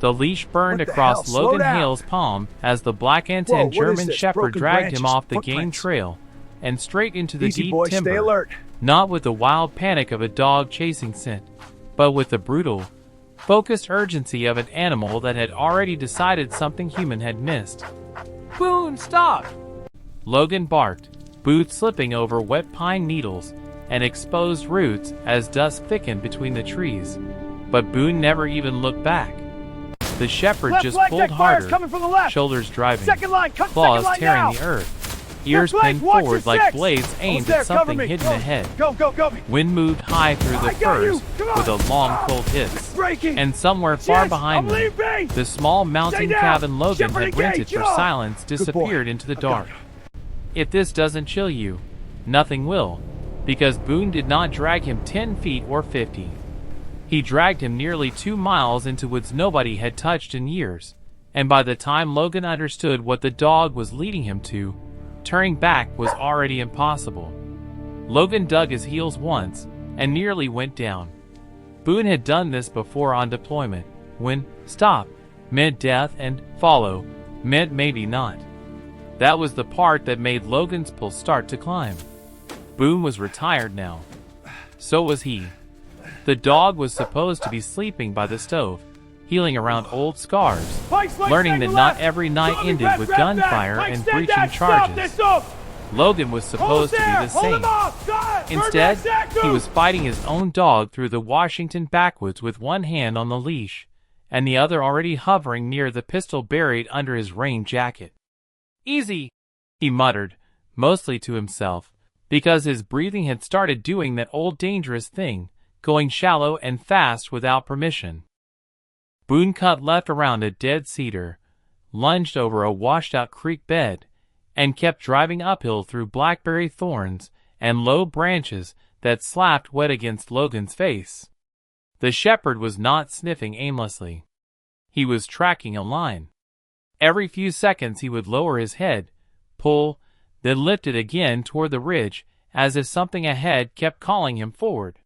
The leash burned across Logan Hale's palm as the black-anted German Shepherd dragged him off the game trail and straight into the deep timber. Stay alert. Not with the wild panic of a dog chasing scent, but with the brutal, focused urgency of an animal that had already decided something human had missed. "Boone, stop!" Logan barked, boots slipping over wet pine needles and exposed roots as dusk thickened between the trees. But Boone never even looked back. The shepherd just pulled harder, shoulders driving, claws tearing the earth, ears pinned forward like blades aimed at something hidden ahead. Wind moved high through the firs with a long, cold hiss. And somewhere far behind them, the small mountain cabin Logan had rented for silence disappeared into the dark. If this doesn't chill you, nothing will, because Boone did not drag him 10 feet or 50. He dragged him nearly 2 miles into woods nobody had touched in years, and by the time Logan understood what the dog was leading him to, turning back was already impossible. Logan dug his heels once and nearly went down. Boone had done this before on deployment, when stop meant death and follow meant maybe not. That was the part that made Logan's pulse start to climb. Boone was retired now. So was he. The dog was supposed to be sleeping by the stove, healing around old scars, learning that not every night ended with gunfire and breaching charges. Logan was supposed to be the same. Instead, he was fighting his own dog through the Washington backwoods with one hand on the leash, and the other already hovering near the pistol buried under his rain jacket. "Easy," he muttered, mostly to himself, because his breathing had started doing that old dangerous thing, going shallow and fast without permission. Boone cut left around a dead cedar, lunged over a washed-out creek bed, and kept driving uphill through blackberry thorns and low branches that slapped wet against Logan's face. The shepherd was not sniffing aimlessly. He was tracking a line. Every few seconds he would lower his head, pull, then lift it again toward the ridge, as if something ahead kept calling him forward.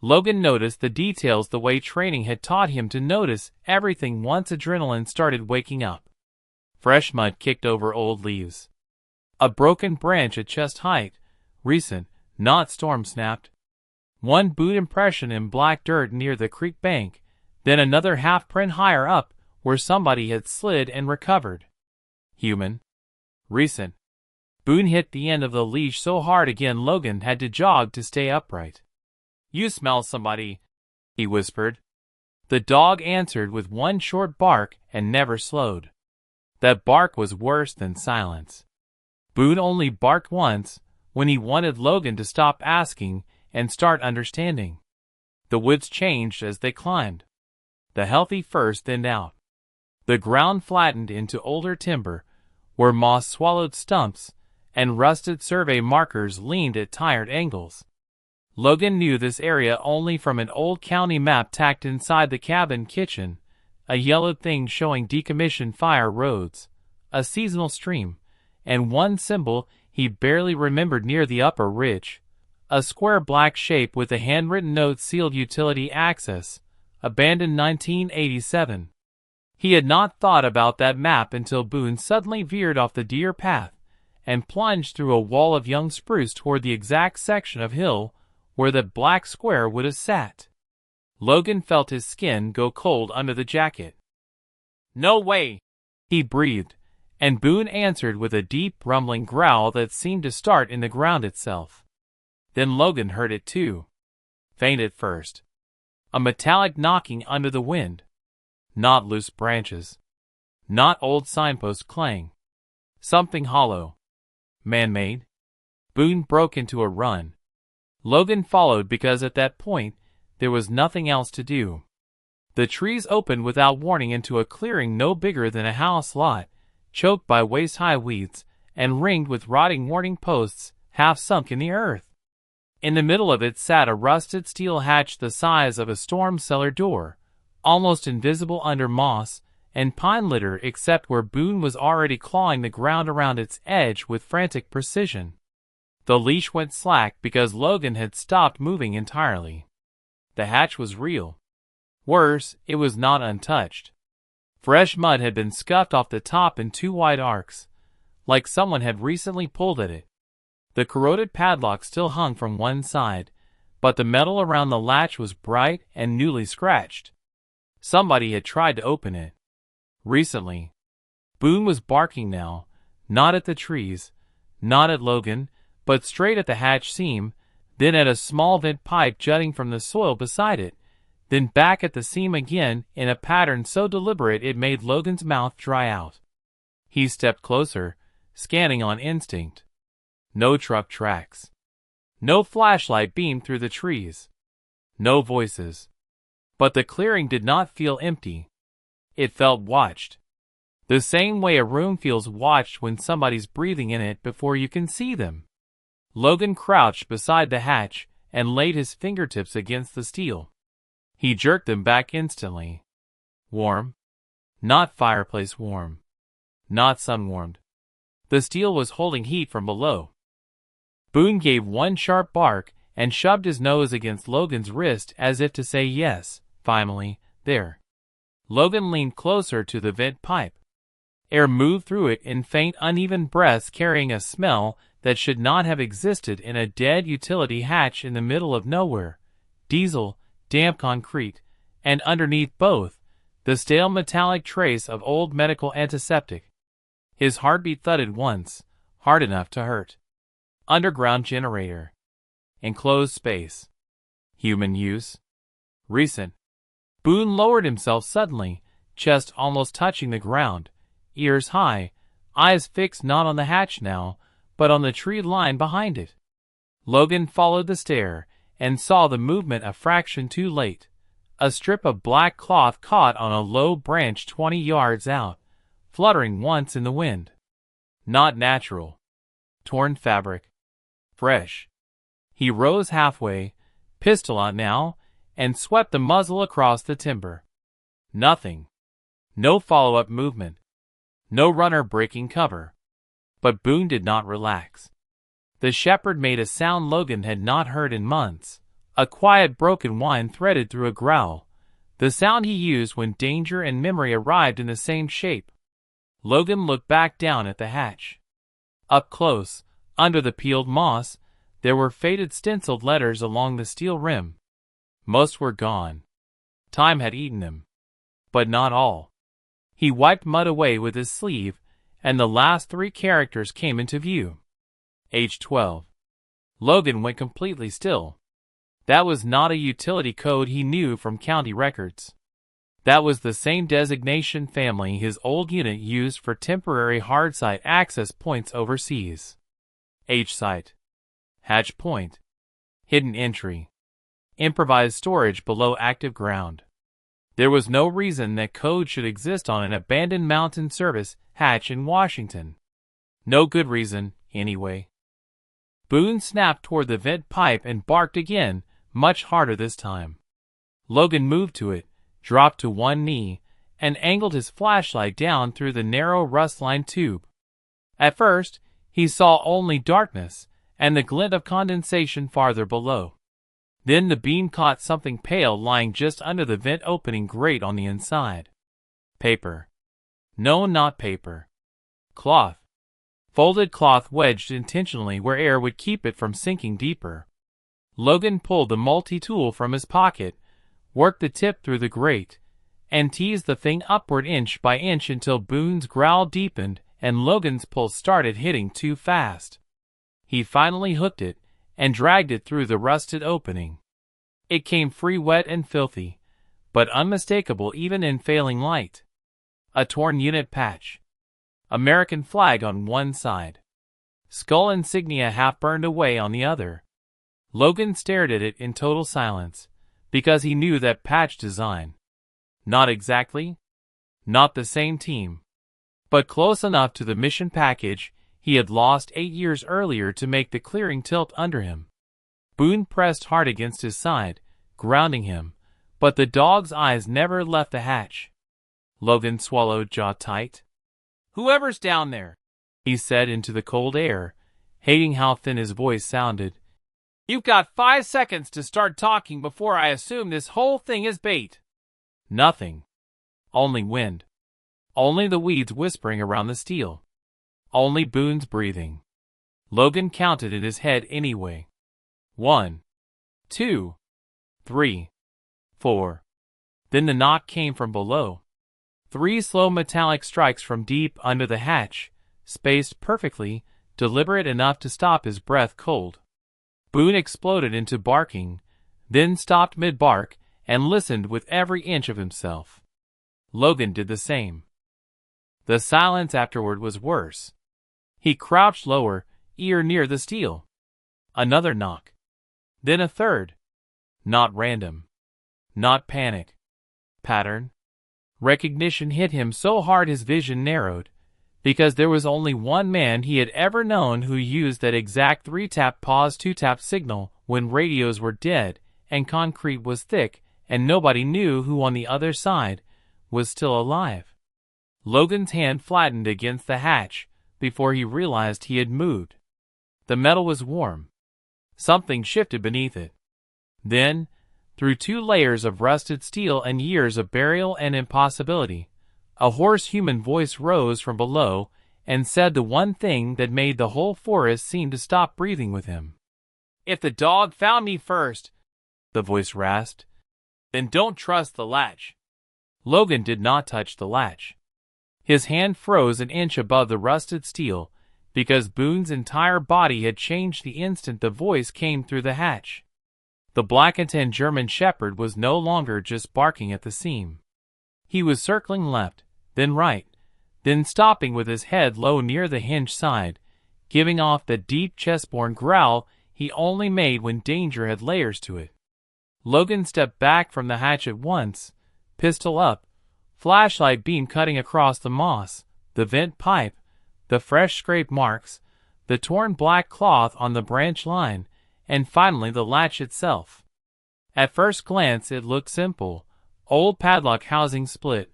Logan noticed the details the way training had taught him to notice everything once adrenaline started waking up. Fresh mud kicked over old leaves. A broken branch at chest height, recent, not storm-snapped. One boot impression in black dirt near the creek bank, then another half-print higher up where somebody had slid and recovered. Human. Recent. Boone hit the end of the leash so hard again Logan had to jog to stay upright. "You smell somebody," he whispered. The dog answered with one short bark and never slowed. That bark was worse than silence. Boone only barked once, when he wanted Logan to stop asking and start understanding. The woods changed as they climbed. The healthy firs thinned out. The ground flattened into older timber, where moss swallowed stumps and rusted survey markers leaned at tired angles. Logan knew this area only from an old county map tacked inside the cabin kitchen, a yellowed thing showing decommissioned fire roads, a seasonal stream, and one symbol he barely remembered near the upper ridge, a square black shape with a handwritten note sealed utility access, abandoned 1987. He had not thought about that map until Boone suddenly veered off the deer path and plunged through a wall of young spruce toward the exact section of hill where the black square would have sat. Logan felt his skin go cold under the jacket. "No way," he breathed, and Boone answered with a deep rumbling growl that seemed to start in the ground itself. Then Logan heard it too. Faint at first. A metallic knocking under the wind. Not loose branches. Not old signpost clang. Something hollow. Man-made. Boone broke into a run. Logan followed because at that point, there was nothing else to do. The trees opened without warning into a clearing no bigger than a house lot, choked by waist-high weeds, and ringed with rotting warning posts, half sunk in the earth. In the middle of it sat a rusted steel hatch the size of a storm cellar door, almost invisible under moss and pine litter except where Boone was already clawing the ground around its edge with frantic precision. The leash went slack because Logan had stopped moving entirely. The hatch was real. Worse, it was not untouched. Fresh mud had been scuffed off the top in two wide arcs, like someone had recently pulled at it. The corroded padlock still hung from one side, but the metal around the latch was bright and newly scratched. Somebody had tried to open it recently. Boone was barking now, not at the trees, not at Logan, but straight at the hatch seam, then at a small vent pipe jutting from the soil beside it, then back at the seam again in a pattern so deliberate it made Logan's mouth dry out. He stepped closer, scanning on instinct. No truck tracks. No flashlight beamed through the trees. No voices. But the clearing did not feel empty. It felt watched. The same way a room feels watched when somebody's breathing in it before you can see them. Logan crouched beside the hatch and laid his fingertips against the steel. He jerked them back instantly. Warm. Not fireplace warm. Not sun-warmed. The steel was holding heat from below. Boone gave one sharp bark and shoved his nose against Logan's wrist as if to say yes, finally, there. Logan leaned closer to the vent pipe. Air moved through it in faint, uneven breaths carrying a smell that should not have existed in a dead utility hatch in the middle of nowhere. Diesel, damp concrete, and underneath both, the stale metallic trace of old medical antiseptic. His heartbeat thudded once, hard enough to hurt. Underground generator. Enclosed space. Human use. Recent. Boone lowered himself suddenly, chest almost touching the ground, ears high, eyes fixed not on the hatch now, but on the tree line behind it. Logan followed the stare and saw the movement a fraction too late. A strip of black cloth caught on a low branch 20 yards out, fluttering once in the wind. Not natural. Torn fabric. Fresh. He rose halfway, pistol out now, and swept the muzzle across the timber. Nothing. No follow-up movement. No runner breaking cover. But Boone did not relax. The shepherd made a sound Logan had not heard in months, a quiet broken whine threaded through a growl, the sound he used when danger and memory arrived in the same shape. Logan looked back down at the hatch. Up close, under the peeled moss, there were faded stenciled letters along the steel rim. Most were gone. Time had eaten them. But not all. He wiped mud away with his sleeve, and the last 3 characters came into view. Age 12. Logan went completely still. That was not a utility code he knew from county records. That was the same designation family his old unit used for temporary hard site access points overseas. H site. Hatch point. Hidden entry. Improvised storage below active ground. There was no reason that code should exist on an abandoned mountain service hatch in Washington. No good reason, anyway. Boone snapped toward the vent pipe and barked again, much harder this time. Logan moved to it, dropped to one knee, and angled his flashlight down through the narrow rust-lined tube. At first, he saw only darkness and the glint of condensation farther below. Then the beam caught something pale lying just under the vent opening grate on the inside. Paper. No, not paper. Cloth. Folded cloth wedged intentionally where air would keep it from sinking deeper. Logan pulled the multi-tool from his pocket, worked the tip through the grate, and teased the thing upward inch by inch until Boone's growl deepened and Logan's pulse started hitting too fast. He finally hooked it and dragged it through the rusted opening. It came free, wet and filthy, but unmistakable even in failing light. A torn unit patch. American flag on one side. Skull insignia half burned away on the other. Logan stared at it in total silence, because he knew that patch design. Not exactly. Not the same team. But close enough to the mission package he had lost 8 years earlier to make the clearing tilt under him. Boone pressed hard against his side, grounding him, but the dog's eyes never left the hatch. Logan swallowed, jaw tight. "Whoever's down there," he said into the cold air, hating how thin his voice sounded. "You've got 5 seconds to start talking before I assume this whole thing is bait." Nothing. Only wind. Only the weeds whispering around the steel. Only Boone's breathing. Logan counted in his head anyway. 1, 2, 3, 4. Then the knock came from below. 3 slow metallic strikes from deep under the hatch, spaced perfectly, deliberate enough to stop his breath cold. Boone exploded into barking, then stopped mid-bark and listened with every inch of himself. Logan did the same. The silence afterward was worse. He crouched lower, ear near the steel. Another knock. Then a third. Not random. Not panic. Pattern. Recognition hit him so hard his vision narrowed, because there was only one man he had ever known who used that exact 3-tap pause 2-tap signal when radios were dead and concrete was thick and nobody knew who on the other side was still alive. Logan's hand flattened against the hatch before he realized he had moved. The metal was warm. Something shifted beneath it. Then, through 2 layers of rusted steel and years of burial and impossibility, a hoarse human voice rose from below and said the one thing that made the whole forest seem to stop breathing with him. "If the dog found me first," the voice rasped, "then don't trust the latch." Logan did not touch the latch. His hand froze an inch above the rusted steel because Boone's entire body had changed the instant the voice came through the hatch. The black and tan German shepherd was no longer just barking at the seam. He was circling left, then right, then stopping with his head low near the hinge side, giving off the deep chest-borne growl he only made when danger had layers to it. Logan stepped back from the hatch at once, pistol up, flashlight beam cutting across the moss, the vent pipe, the fresh scrape marks, the torn black cloth on the branch line, and finally the latch itself. At first glance it looked simple. Old padlock housing split,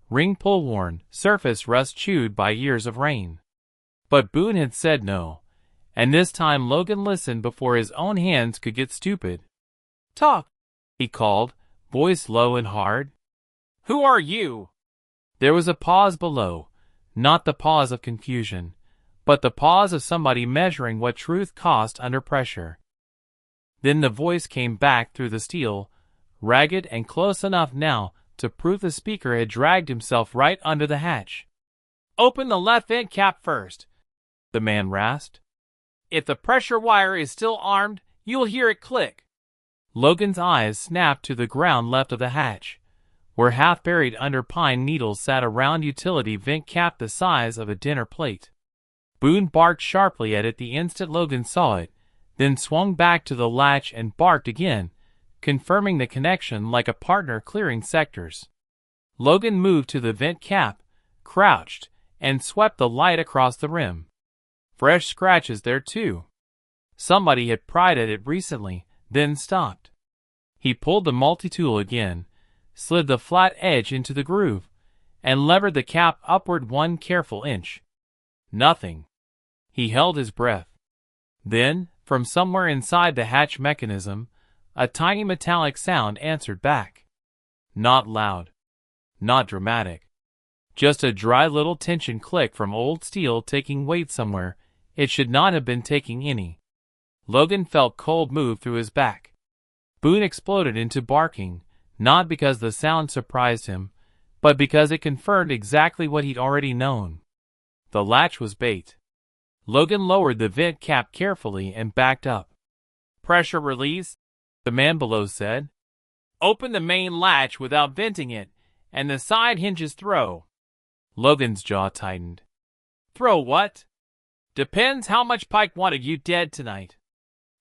ring pull worn, surface rust chewed by years of rain. But Boone had said no, and this time Logan listened before his own hands could get stupid. "Talk," he called, voice low and hard. "Who are you?" There was a pause below, not the pause of confusion, but the pause of somebody measuring what truth cost under pressure. Then the voice came back through the steel, ragged and close enough now to prove the speaker had dragged himself right under the hatch. "Open the left vent cap first," the man rasped. "If the pressure wire is still armed, you'll hear it click." Logan's eyes snapped to the ground left of the hatch, where half-buried under pine needles sat a round utility vent cap the size of a dinner plate. Boone barked sharply at it the instant Logan saw it, then swung back to the latch and barked again, confirming the connection like a partner clearing sectors. Logan moved to the vent cap, crouched, and swept the light across the rim. Fresh scratches there too. Somebody had pried at it recently, then stopped. He pulled the multi-tool again, slid the flat edge into the groove, and levered the cap upward 1 careful inch. Nothing. He held his breath. Then, from somewhere inside the hatch mechanism, a tiny metallic sound answered back. Not loud. Not dramatic. Just a dry little tension click from old steel taking weight somewhere it should not have been taking any. Logan felt cold move through his back. Boone exploded into barking, not because the sound surprised him, but because it confirmed exactly what he'd already known. The latch was bait. Logan lowered the vent cap carefully and backed up. "Pressure release," the man below said. "Open the main latch without venting it, and the side hinges throw." Logan's jaw tightened. "Throw what?" "Depends how much Pike wanted you dead tonight."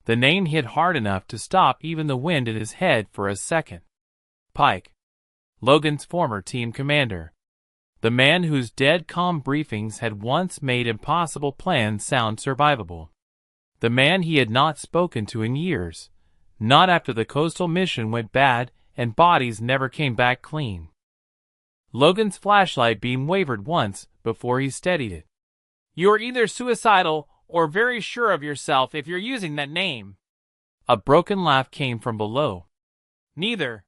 The name hit hard enough to stop even the wind in his head for a second. Pike. Logan's former team commander. The man whose dead calm briefings had once made impossible plans sound survivable. The man he had not spoken to in years, not after the coastal mission went bad and bodies never came back clean. Logan's flashlight beam wavered once before he steadied it. "You're either suicidal or very sure of yourself if you're using that name." A broken laugh came from below. "Neither.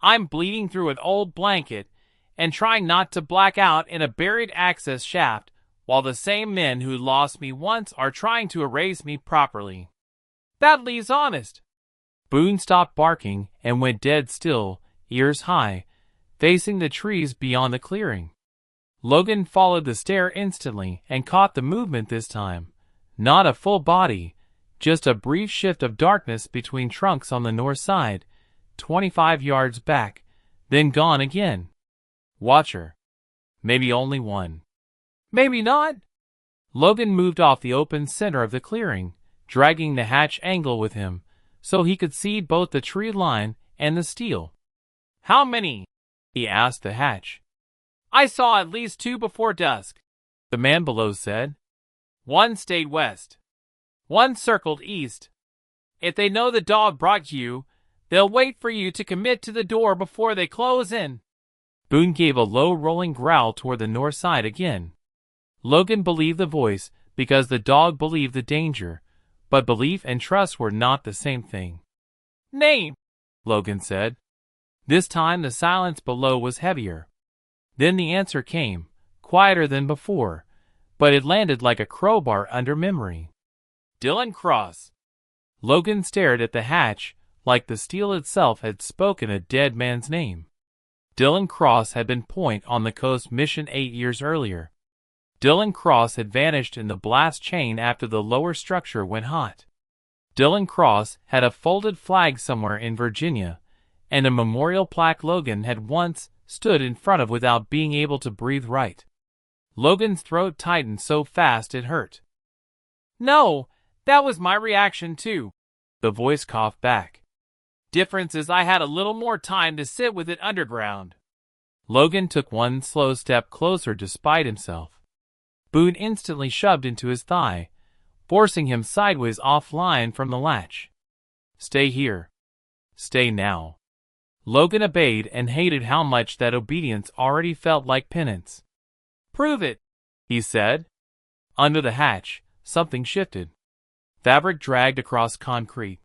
I'm bleeding through an old blanket, and trying not to black out in a buried access shaft, while the same men who lost me once are trying to erase me properly. That leaves honest. Boone stopped barking and went dead still, ears high, facing the trees beyond the clearing. Logan followed the stare instantly and caught the movement this time. Not a full body, just a brief shift of darkness between trunks on the north side, 25 yards back, then gone again. Watcher. Maybe only one. Maybe not. Logan moved off the open center of the clearing, dragging the hatch angle with him, so he could see both the tree line and the steel. How many? He asked the hatch. I saw at least 2 before dusk, the man below said. One stayed west. One circled east. If they know the dog brought you, they'll wait for you to commit to the door before they close in. Boone gave a low rolling growl toward the north side again. Logan believed the voice because the dog believed the danger, but belief and trust were not the same thing. Name, Logan said. This time the silence below was heavier. Then the answer came, quieter than before, but it landed like a crowbar under memory. Dylan Cross. Logan stared at the hatch, like the steel itself had spoken a dead man's name. Dylan Cross had been point on the coast mission 8 years earlier. Dylan Cross had vanished in the blast chain after the lower structure went hot. Dylan Cross had a folded flag somewhere in Virginia, and a memorial plaque Logan had once stood in front of without being able to breathe right. Logan's throat tightened so fast it hurt. No, that was my reaction too, the voice coughed back. Difference is I had a little more time to sit with it underground. Logan took one slow step closer despite himself. Boone instantly shoved into his thigh, forcing him sideways offline from the latch. Stay here. Stay now. Logan obeyed and hated how much that obedience already felt like penance. Prove it, he said. Under the hatch, something shifted. Fabric dragged across concrete.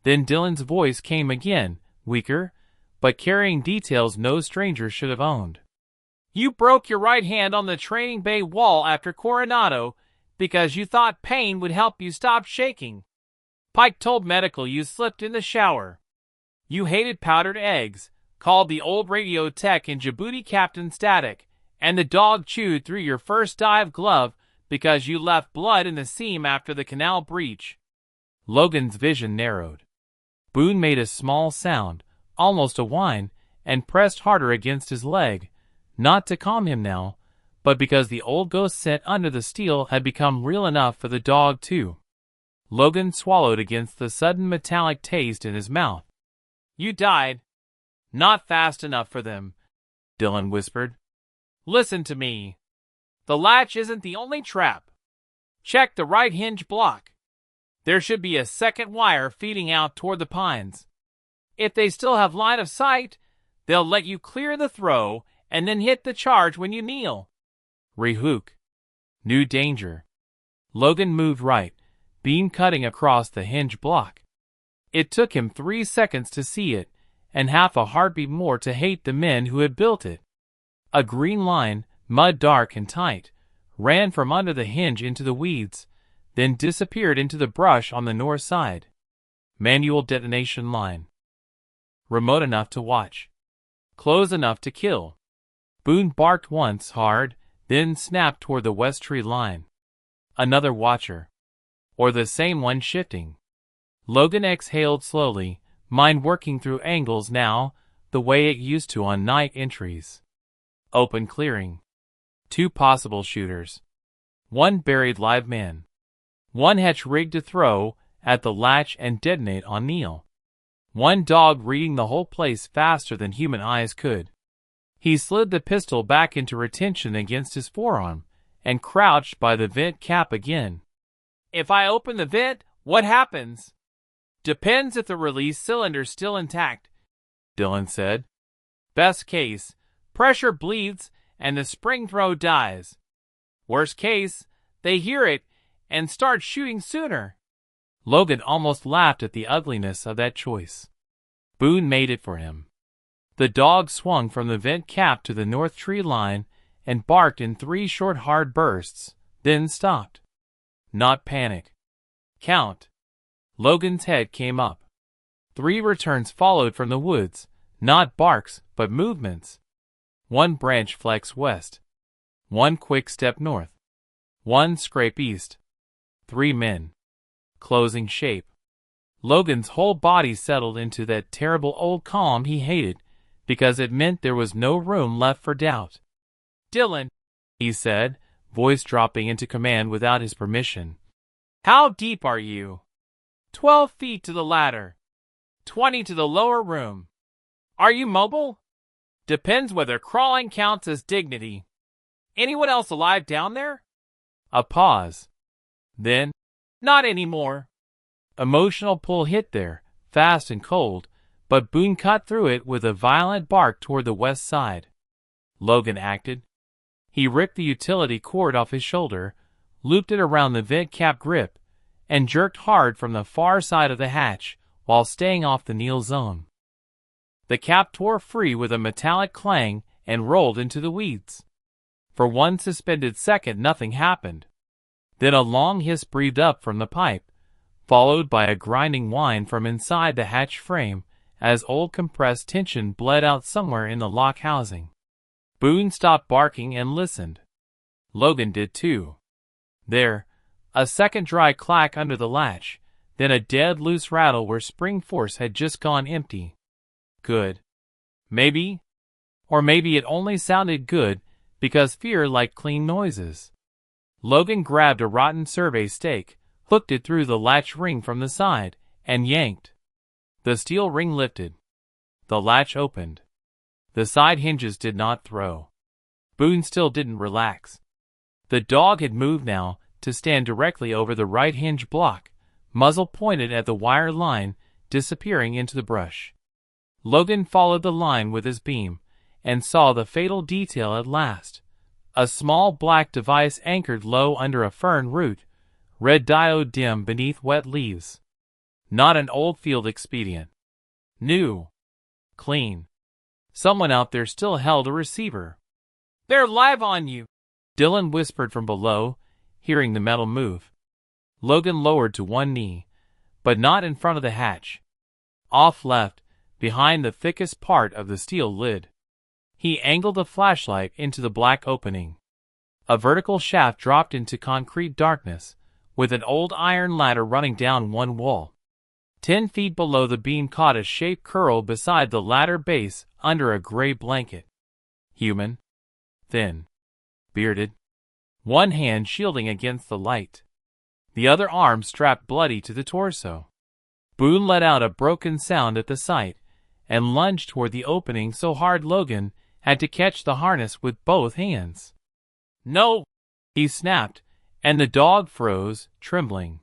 Then Dylan's voice came again, weaker, but carrying details no stranger should have owned. You broke your right hand on the training bay wall after Coronado because you thought pain would help you stop shaking. Pike told medical you slipped in the shower. You hated powdered eggs, called the old radio tech in Djibouti Captain Static, and the dog chewed through your first dive glove because you left blood in the seam after the canal breach. Logan's vision narrowed. Boone made a small sound, almost a whine, and pressed harder against his leg, not to calm him now, but because the old ghost scent under the steel had become real enough for the dog too. Logan swallowed against the sudden metallic taste in his mouth. You died. Not fast enough for them, Dylan whispered. Listen to me. The latch isn't the only trap. Check the right hinge block. There should be a second wire feeding out toward the pines. If they still have line of sight, they'll let you clear the throw and then hit the charge when you kneel. Rehook. New danger. Logan moved right, beam cutting across the hinge block. It took him 3 seconds to see it, and half a heartbeat more to hate the men who had built it. A green line, mud dark and tight, ran from under the hinge into the weeds, then disappeared into the brush on the north side. Manual detonation line. Remote enough to watch. Close enough to kill. Boone barked once hard, then snapped toward the west tree line. Another watcher. Or the same one shifting. Logan exhaled slowly, mind working through angles now, the way it used to on night entries. Open clearing. 2 possible shooters. 1 buried live man. 1 hatch rigged to throw at the latch and detonate on Neil. 1 dog reading the whole place faster than human eyes could. He slid the pistol back into retention against his forearm and crouched by the vent cap again. If I open the vent, what happens? Depends if the release cylinder's still intact, Dylan said. Best case, pressure bleeds and the spring throw dies. Worst case, they hear it and start shooting sooner. Logan almost laughed at the ugliness of that choice. Boone made it for him. The dog swung from the vent cap to the north tree line and barked in 3 short hard bursts, then stopped. Not panic. Count. Logan's head came up. 3 returns followed from the woods, not barks, but movements. 1 branch flex west. 1 quick step north. 1 scrape east. 3 men. Closing shape. Logan's whole body settled into that terrible old calm he hated, because it meant there was no room left for doubt. "Dylan," he said, voice dropping into command without his permission. "How deep are you?" 12 feet to the ladder. 20 to the lower room. "Are you mobile?" "Depends whether crawling counts as dignity." "Anyone else alive down there?" A pause. Then, "Not anymore." Emotional pull hit there, fast and cold, but Boone cut through it with a violent bark toward the west side. Logan acted. He ripped the utility cord off his shoulder, looped it around the vent cap grip, and jerked hard from the far side of the hatch while staying off the kneel zone. The cap tore free with a metallic clang and rolled into the weeds. For 1 suspended second nothing happened. Then a long hiss breathed up from the pipe, followed by a grinding whine from inside the hatch frame as old compressed tension bled out somewhere in the lock housing. Boone stopped barking and listened. Logan did too. There, a second dry clack under the latch, then a dead loose rattle where spring force had just gone empty. Good. Maybe. Or maybe it only sounded good because fear liked clean noises. Logan grabbed a rotten survey stake, hooked it through the latch ring from the side, and yanked. The steel ring lifted. The latch opened. The side hinges did not throw. Boone still didn't relax. The dog had moved now to stand directly over the right hinge block, muzzle pointed at the wire line, disappearing into the brush. Logan followed the line with his beam, and saw the fatal detail at last. A small black device anchored low under a fern root, red diode dim beneath wet leaves. Not an old field expedient. New. Clean. Someone out there still held a receiver. "They're live on you," Dylan whispered from below, hearing the metal move. Logan lowered to 1 knee, but not in front of the hatch. Off left, behind the thickest part of the steel lid. He angled the flashlight into the black opening. A vertical shaft dropped into concrete darkness, with an old iron ladder running down one wall. 10 feet below the beam caught a shape curl beside the ladder base under a gray blanket. Human. Thin. Bearded. One hand shielding against the light. The other arm strapped bloody to the torso. Boone let out a broken sound at the sight, and lunged toward the opening so hard Logan had to catch the harness with both hands. "No!" he snapped, and the dog froze, trembling.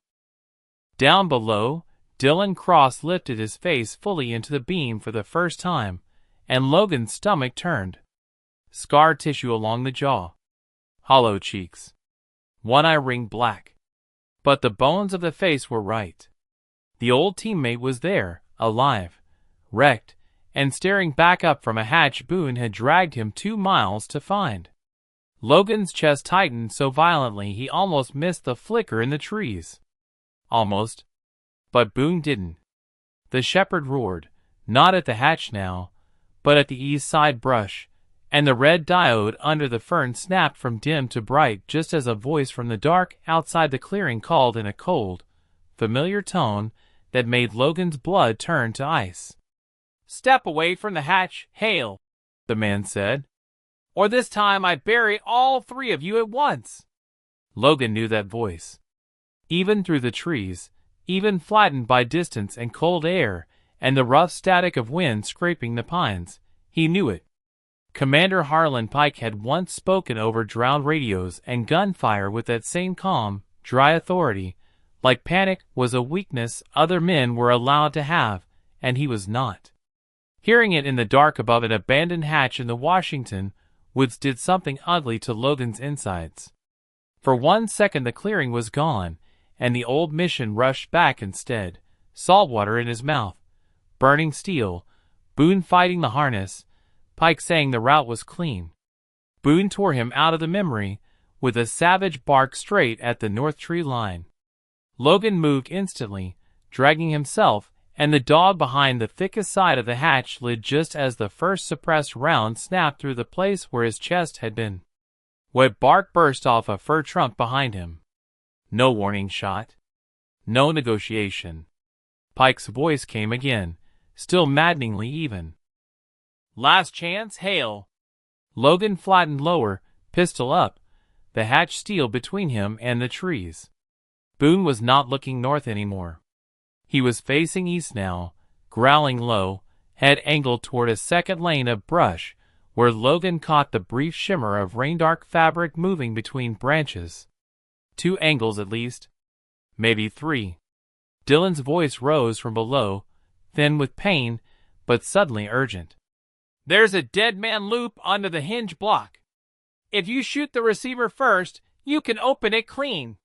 Down below, Dylan Cross lifted his face fully into the beam for the first time, and Logan's stomach turned. Scar tissue along the jaw. Hollow cheeks. One eye ringed black. But the bones of the face were right. The old teammate was there, alive, wrecked, and staring back up from a hatch Boone had dragged him 2 miles to find. Logan's chest tightened so violently he almost missed the flicker in the trees. Almost. But Boone didn't. The shepherd roared, not at the hatch now, but at the east side brush, and the red diode under the fern snapped from dim to bright just as a voice from the dark outside the clearing called in a cold, familiar tone that made Logan's blood turn to ice. "Step away from the hatch, Hale," the man said. "Or this time I bury all 3 of you at once." Logan knew that voice. Even through the trees, even flattened by distance and cold air and the rough static of wind scraping the pines, he knew it. Commander Harlan Pike had once spoken over drowned radios and gunfire with that same calm, dry authority, like panic was a weakness other men were allowed to have, and he was not. Hearing it in the dark above an abandoned hatch in the Washington woods did something ugly to Logan's insides. For 1 second the clearing was gone, and the old mission rushed back instead, saltwater in his mouth, burning steel, Boone fighting the harness, Pike saying the route was clean. Boone tore him out of the memory, with a savage bark straight at the north tree line. Logan moved instantly, dragging himself and the dog behind the thickest side of the hatch lid just as the first suppressed round snapped through the place where his chest had been. Wet bark burst off a fir trunk behind him. No warning shot. No negotiation. Pike's voice came again, still maddeningly even. Last chance, hail. Logan flattened lower, pistol up, the hatch steel between him and the trees. Boone was not looking north anymore. He was facing east now, growling low, head angled toward a second lane of brush, where Logan caught the brief shimmer of rain-dark fabric moving between branches. 2 angles at least. Maybe 3. Dylan's voice rose from below, thin with pain, but suddenly urgent. There's a dead man loop under the hinge block. If you shoot the receiver first, you can open it clean.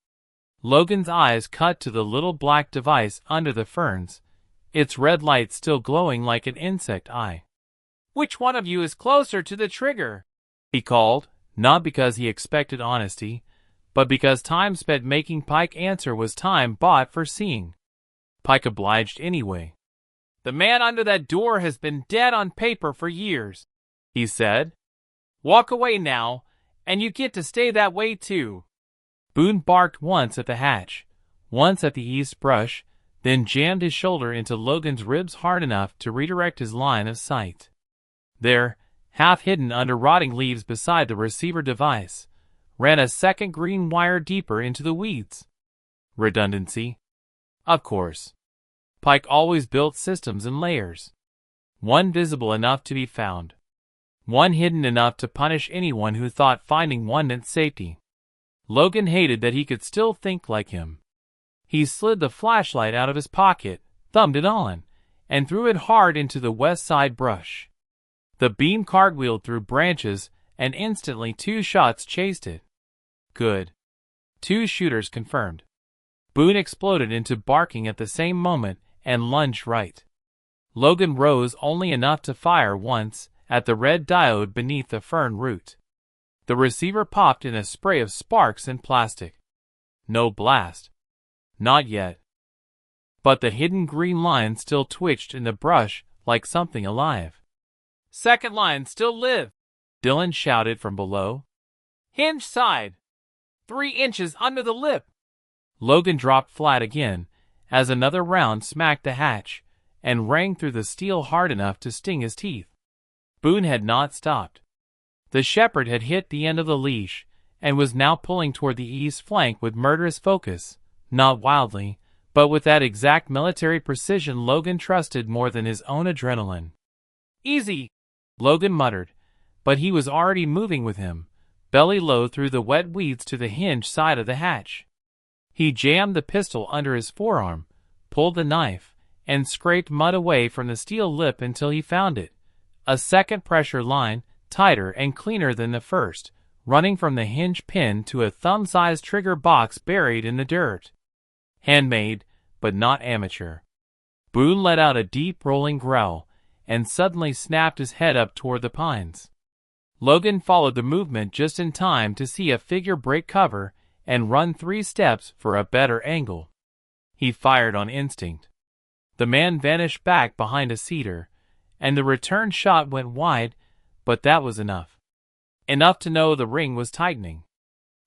Logan's eyes cut to the little black device under the ferns, its red light still glowing like an insect eye. Which one of you is closer to the trigger? He called, not because he expected honesty, but because time spent making Pike answer was time bought for seeing. Pike obliged anyway. The man under that door has been dead on paper for years, he said. Walk away now, and you get to stay that way too. Boone barked once at the hatch, once at the east brush, then jammed his shoulder into Logan's ribs hard enough to redirect his line of sight. There, half hidden under rotting leaves beside the receiver device, ran a second green wire deeper into the weeds. Redundancy? Of course. Pike always built systems in layers. One visible enough to be found. One hidden enough to punish anyone who thought finding one meant safety. Logan hated that he could still think like him. He slid the flashlight out of his pocket, thumbed it on, and threw it hard into the west side brush. The beam cartwheeled through branches, and instantly 2 shots chased it. Good. 2 shooters confirmed. Boone exploded into barking at the same moment and lunged right. Logan rose only enough to fire once at the red diode beneath the fern root. The receiver popped in a spray of sparks and plastic. No blast. Not yet. But the hidden green line still twitched in the brush like something alive. Second line still live, Dylan shouted from below. Hinge side. 3 inches under the lip. Logan dropped flat again as another round smacked the hatch and rang through the steel hard enough to sting his teeth. Boone had not stopped. The shepherd had hit the end of the leash and was now pulling toward the east flank with murderous focus, not wildly, but with that exact military precision Logan trusted more than his own adrenaline. Easy, Logan muttered, but he was already moving with him, belly low through the wet weeds to the hinge side of the hatch. He jammed the pistol under his forearm, pulled the knife, and scraped mud away from the steel lip until he found it. A second pressure line, tighter and cleaner than the first, running from the hinge pin to a thumb-sized trigger box buried in the dirt. Handmade, but not amateur. Boone let out a deep rolling growl, and suddenly snapped his head up toward the pines. Logan followed the movement just in time to see a figure break cover and run 3 steps for a better angle. He fired on instinct. The man vanished back behind a cedar, and the return shot went wide, but that was enough. Enough to know the ring was tightening.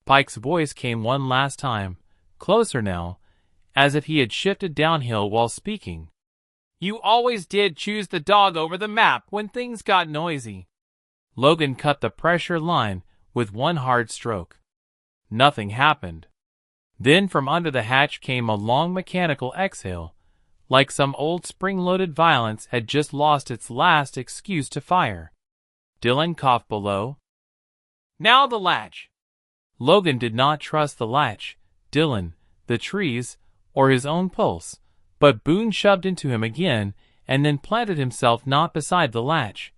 Pike's voice came one last time, closer now, as if he had shifted downhill while speaking. You always did choose the dog over the map when things got noisy. Logan cut the pressure line with one hard stroke. Nothing happened. Then from under the hatch came a long mechanical exhale, like some old spring-loaded violence had just lost its last excuse to fire. Dylan coughed below. Now the latch. Logan did not trust the latch, Dylan, the trees, or his own pulse, but Boone shoved into him again and then planted himself not beside the latch,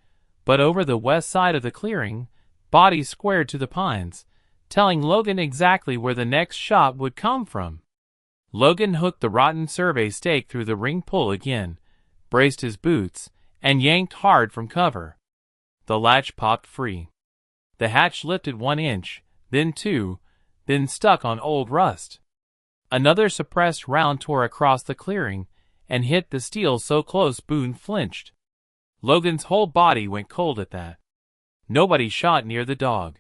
but over the west side of the clearing, body squared to the pines, telling Logan exactly where the next shot would come from. Logan hooked the rotten survey stake through the ring pull again, braced his boots, and yanked hard from cover. The latch popped free. The hatch lifted 1 inch, then 2, then stuck on old rust. Another suppressed round tore across the clearing and hit the steel so close Boone flinched. Logan's whole body went cold at that. Nobody shot near the dog.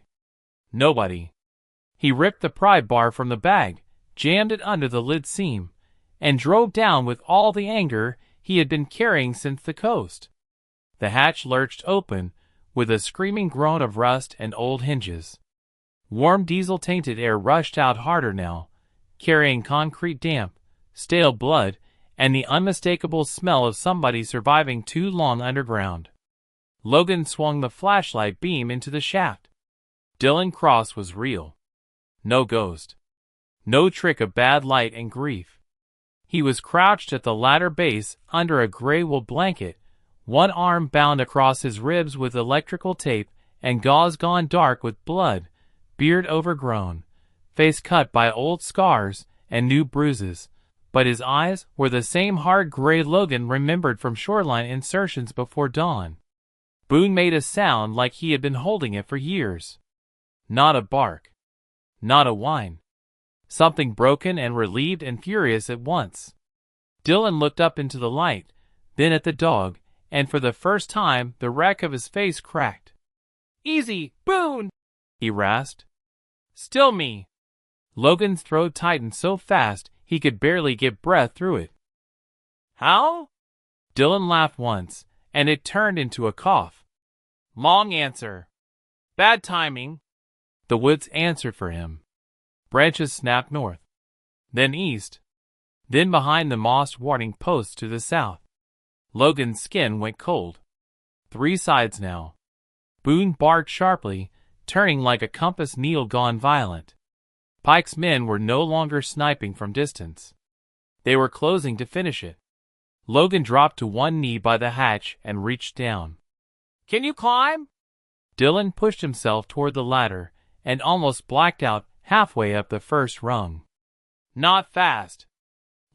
Nobody. He ripped the pry bar from the bag, jammed it under the lid seam, and drove down with all the anger he had been carrying since the coast. The hatch lurched open, with a screaming groan of rust and old hinges. Warm diesel-tainted air rushed out harder now, carrying concrete damp, stale blood, and the unmistakable smell of somebody surviving too long underground. Logan swung the flashlight beam into the shaft. Dylan Cross was real. No ghost. No trick of bad light and grief. He was crouched at the ladder base under a gray wool blanket, one arm bound across his ribs with electrical tape and gauze gone dark with blood, beard overgrown, face cut by old scars and new bruises, but his eyes were the same hard gray Logan remembered from shoreline insertions before dawn. Boone made a sound like he had been holding it for years. Not a bark. Not a whine. Something broken and relieved and furious at once. Dylan looked up into the light, then at the dog, and for the first time the wreck of his face cracked. "Easy, Boone!" he rasped. "Still me." Logan's throat tightened so fast he could barely get breath through it. "How?" Dylan laughed once, and it turned into a cough. "Long answer. Bad timing." The woods answered for him. Branches snapped north, then east, then behind the mossed warning posts to the south. Logan's skin went cold. 3 sides now. Boone barked sharply, turning like a compass needle gone violent. Pike's men were no longer sniping from distance. They were closing to finish it. Logan dropped to one knee by the hatch and reached down. "Can you climb?" Dylan pushed himself toward the ladder and almost blacked out halfway up the first rung. "Not fast."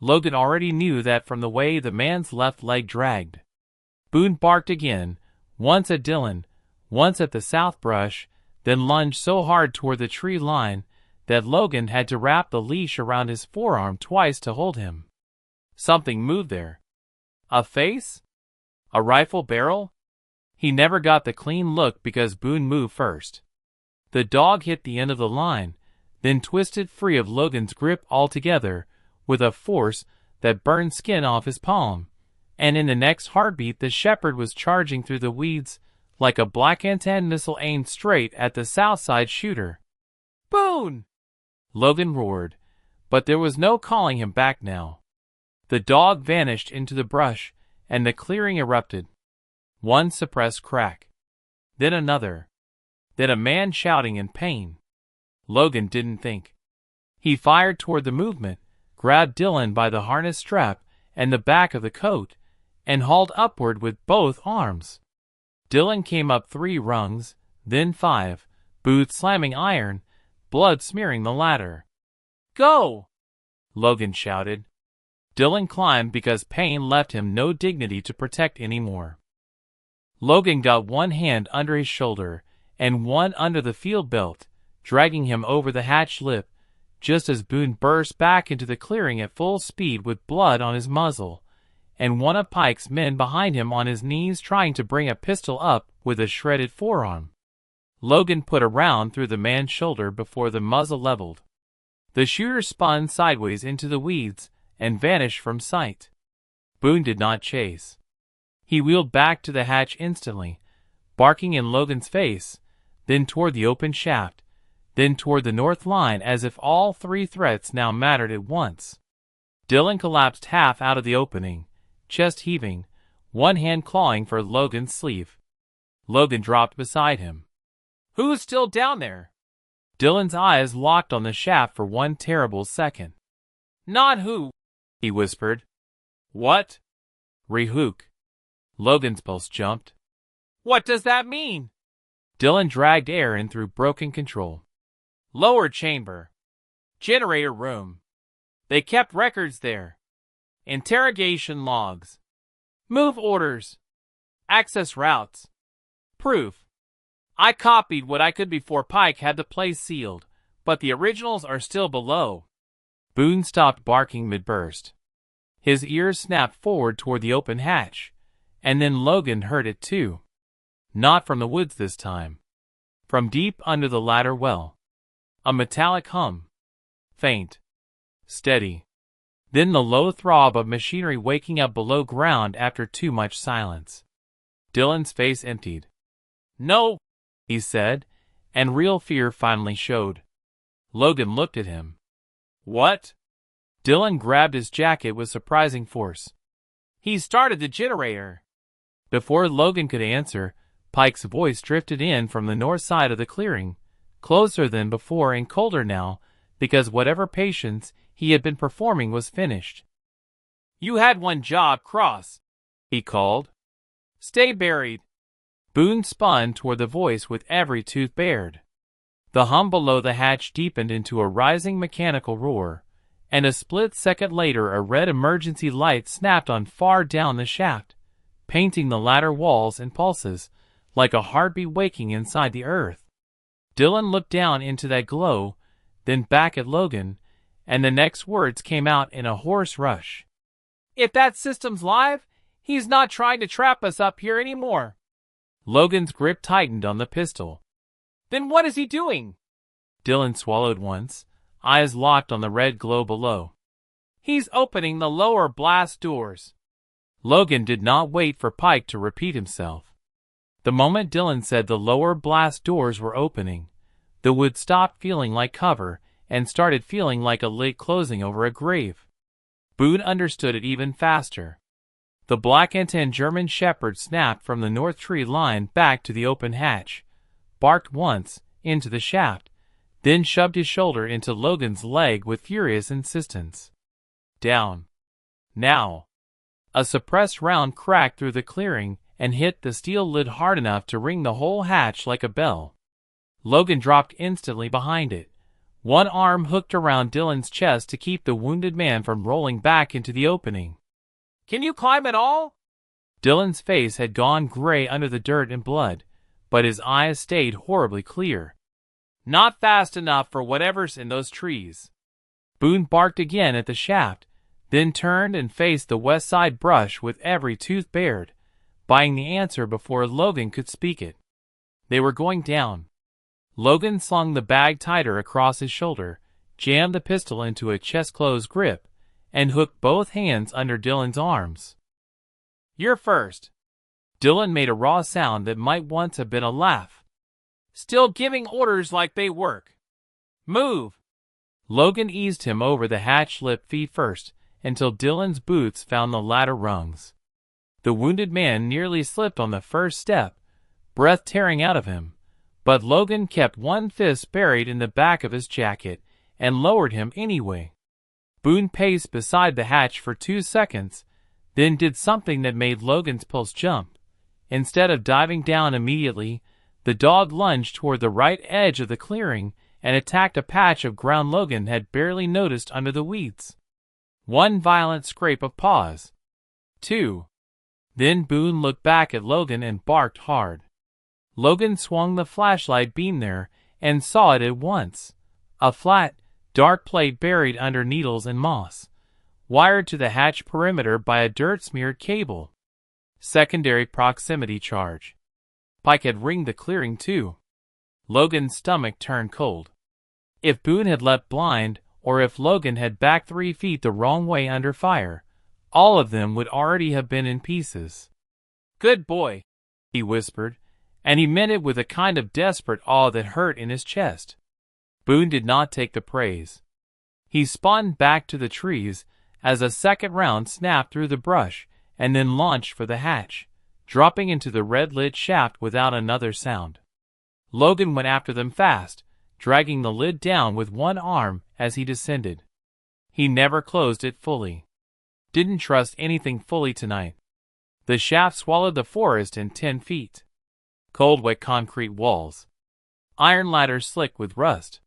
Logan already knew that from the way the man's left leg dragged. Boone barked again, once at Dylan, once at the south brush, then lunged so hard toward the tree line that Logan had to wrap the leash around his forearm twice to hold him. Something moved there. A face? A rifle barrel? He never got the clean look because Boone moved first. The dog hit the end of the line, then twisted free of Logan's grip altogether with a force that burned skin off his palm, and in the next heartbeat the shepherd was charging through the weeds like a black antenna missile aimed straight at the south side shooter. "Boone!" Logan roared, but there was no calling him back now. The dog vanished into the brush, and the clearing erupted. One suppressed crack. Then another. Then a man shouting in pain. Logan didn't think. He fired toward the movement, grabbed Dylan by the harness strap and the back of the coat, and hauled upward with both arms. Dylan came up 3 rungs, then 5, boots slamming iron, blood smearing the ladder. "Go!" Logan shouted. Dylan climbed because pain left him no dignity to protect anymore. Logan got one hand under his shoulder and one under the field belt, dragging him over the hatch lip, just as Boone burst back into the clearing at full speed with blood on his muzzle, and one of Pike's men behind him on his knees trying to bring a pistol up with a shredded forearm. Logan put a round through the man's shoulder before the muzzle leveled. The shooter spun sideways into the weeds and vanished from sight. Boone did not chase. He wheeled back to the hatch instantly, barking in Logan's face, then toward the open shaft, then toward the north line as if all 3 threats now mattered at once. Dylan collapsed half out of the opening, chest heaving, one hand clawing for Logan's sleeve. Logan dropped beside him. "Who's still down there?" Dylan's eyes locked on the shaft for one terrible second. "Not who," he whispered. "What?" "Rehook." Logan's pulse jumped. "What does that mean?" Dylan dragged air in through broken control. "Lower chamber. Generator room. They kept records there. Interrogation logs. Move orders." Access routes. Proof. I copied what I could before Pike had the place sealed, but the originals are still below. Boone stopped barking mid-burst. His ears snapped forward toward the open hatch, and then Logan heard it too. Not from the woods this time. From deep under the ladder well. A metallic hum. Faint. Steady. Then the low throb of machinery waking up below ground after too much silence. Dylan's face emptied. "No," he said, and real fear finally showed. Logan looked at him. "What?" Dylan grabbed his jacket with surprising force. "He started the generator." Before Logan could answer, Pike's voice drifted in from the north side of the clearing, closer than before and colder now, because whatever patience he had been performing was finished. "You had one job, Cross," he called. "Stay buried." Boone spun toward the voice with every tooth bared. The hum below the hatch deepened into a rising mechanical roar, and a split second later a red emergency light snapped on far down the shaft, painting the ladder walls and pulses like a heartbeat waking inside the earth. Dylan looked down into that glow, then back at Logan, and the next words came out in a hoarse rush. "If that system's live, he's not trying to trap us up here anymore." Logan's grip tightened on the pistol. "Then what is he doing?" Dylan swallowed once, eyes locked on the red glow below. "He's opening the lower blast doors." Logan did not wait for Pike to repeat himself. The moment Dylan said the lower blast doors were opening, the wood stopped feeling like cover and started feeling like a lid closing over a grave. Boone understood it even faster. The black-antenned German shepherd snapped from the north tree line back to the open hatch, barked once into the shaft, then shoved his shoulder into Logan's leg with furious insistence. "Down. Now." A suppressed round cracked through the clearing and hit the steel lid hard enough to ring the whole hatch like a bell. Logan dropped instantly behind it, one arm hooked around Dylan's chest to keep the wounded man from rolling back into the opening. "Can you climb at all?" Dylan's face had gone gray under the dirt and blood, but his eyes stayed horribly clear. "Not fast enough for whatever's in those trees." Boone barked again at the shaft, then turned and faced the west side brush with every tooth bared, buying the answer before Logan could speak it. They were going down. Logan slung the bag tighter across his shoulder, jammed the pistol into a chest-close grip, and hooked both hands under Dylan's arms. "You're first." Dylan made a raw sound that might once have been a laugh. "Still giving orders like they work. Move." Logan eased him over the hatch lip feet first, until Dylan's boots found the ladder rungs. The wounded man nearly slipped on the first step, breath tearing out of him, but Logan kept one fist buried in the back of his jacket and lowered him anyway. Boone paced beside the hatch for 2 seconds, then did something that made Logan's pulse jump. Instead of diving down immediately, the dog lunged toward the right edge of the clearing and attacked a patch of ground Logan had barely noticed under the weeds. One violent scrape of paws. 2. Then Boone looked back at Logan and barked hard. Logan swung the flashlight beam there and saw it at once. A flat, dark plate buried under needles and moss, wired to the hatch perimeter by a dirt-smeared cable. Secondary proximity charge. Pike had ringed the clearing too. Logan's stomach turned cold. If Boone had leapt blind, or if Logan had backed 3 feet the wrong way under fire, all of them would already have been in pieces. "Good boy," he whispered, and he meant it with a kind of desperate awe that hurt in his chest. Boone did not take the praise. He spun back to the trees as a second round snapped through the brush and then launched for the hatch, dropping into the red-lit shaft without another sound. Logan went after them fast, dragging the lid down with one arm as he descended. He never closed it fully. Didn't trust anything fully tonight. The shaft swallowed the forest in 10 feet. Cold, wet concrete walls. Iron ladders slick with rust.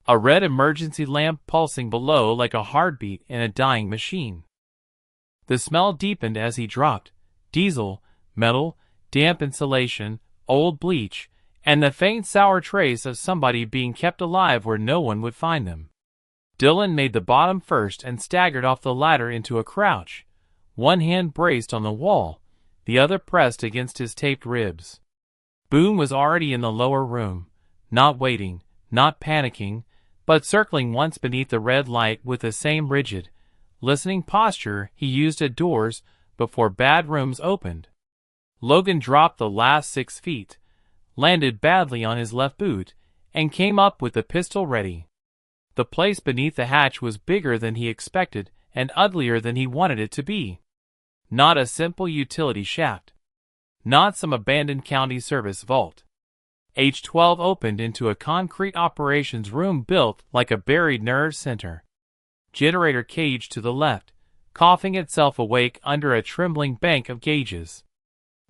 A red emergency lamp pulsing below like a heartbeat in a dying machine. The smell deepened as he dropped. Diesel, metal, damp insulation, old bleach, and the faint sour trace of somebody being kept alive where no one would find them. Dylan made the bottom first and staggered off the ladder into a crouch, one hand braced on the wall, the other pressed against his taped ribs. Boone was already in the lower room, not waiting, not panicking, but circling once beneath the red light with the same rigid, listening posture he used at doors before bad rooms opened. Logan dropped the last 6 feet, landed badly on his left boot, and came up with the pistol ready. The place beneath the hatch was bigger than he expected and uglier than he wanted it to be. Not a simple utility shaft. Not some abandoned county service vault. H12 opened into a concrete operations room built like a buried nerve center. Generator cage to the left, coughing itself awake under a trembling bank of gauges.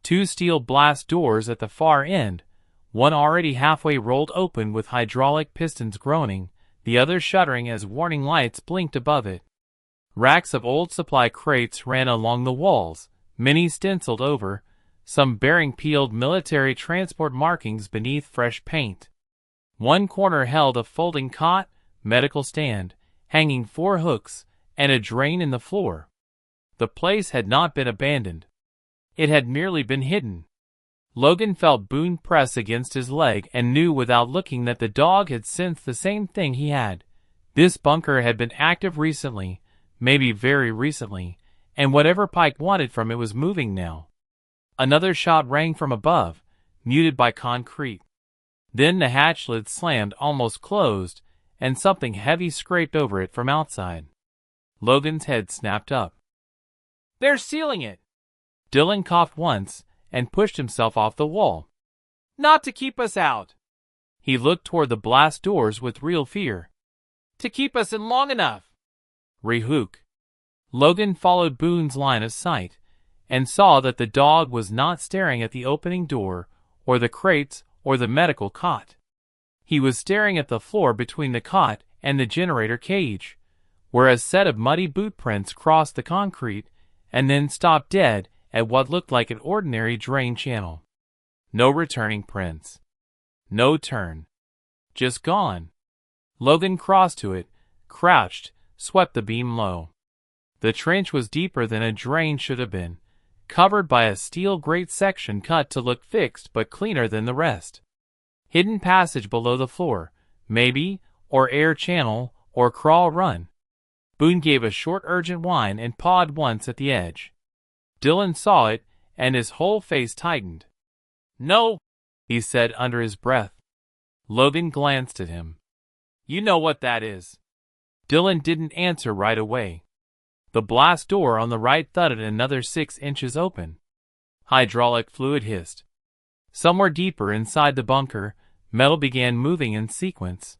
2 steel blast doors at the far end, one already halfway rolled open with hydraulic pistons groaning, the other shuddering as warning lights blinked above it. Racks of old supply crates ran along the walls, many stenciled over, some bearing peeled military transport markings beneath fresh paint. One corner held a folding cot, medical stand, hanging 4 hooks, and a drain in the floor. The place had not been abandoned. It had merely been hidden. Logan felt Boone press against his leg and knew without looking that the dog had sensed the same thing he had. This bunker had been active recently, maybe very recently, and whatever Pike wanted from it was moving now. Another shot rang from above, muted by concrete. Then the hatch lid slammed almost closed, and something heavy scraped over it from outside. Logan's head snapped up. "They're sealing it!" Dylan coughed once and pushed himself off the wall. "Not to keep us out." He looked toward the blast doors with real fear. "To keep us in long enough." Rehook. Logan followed Boone's line of sight, and saw that the dog was not staring at the opening door, or the crates, or the medical cot. He was staring at the floor between the cot and the generator cage, where a set of muddy boot prints crossed the concrete, and then stopped dead at what looked like an ordinary drain channel. No returning prints. No turn. Just gone. Logan crossed to it, crouched, swept the beam low. The trench was deeper than a drain should have been, covered by a steel grate section cut to look fixed but cleaner than the rest. Hidden passage below the floor, maybe, or air channel, or crawl run. Boone gave a short urgent whine and pawed once at the edge. Dylan saw it, and his whole face tightened. "No," he said under his breath. Logan glanced at him. "You know what that is." Dylan didn't answer right away. The blast door on the right thudded another 6 inches open. Hydraulic fluid hissed. Somewhere deeper inside the bunker, metal began moving in sequence.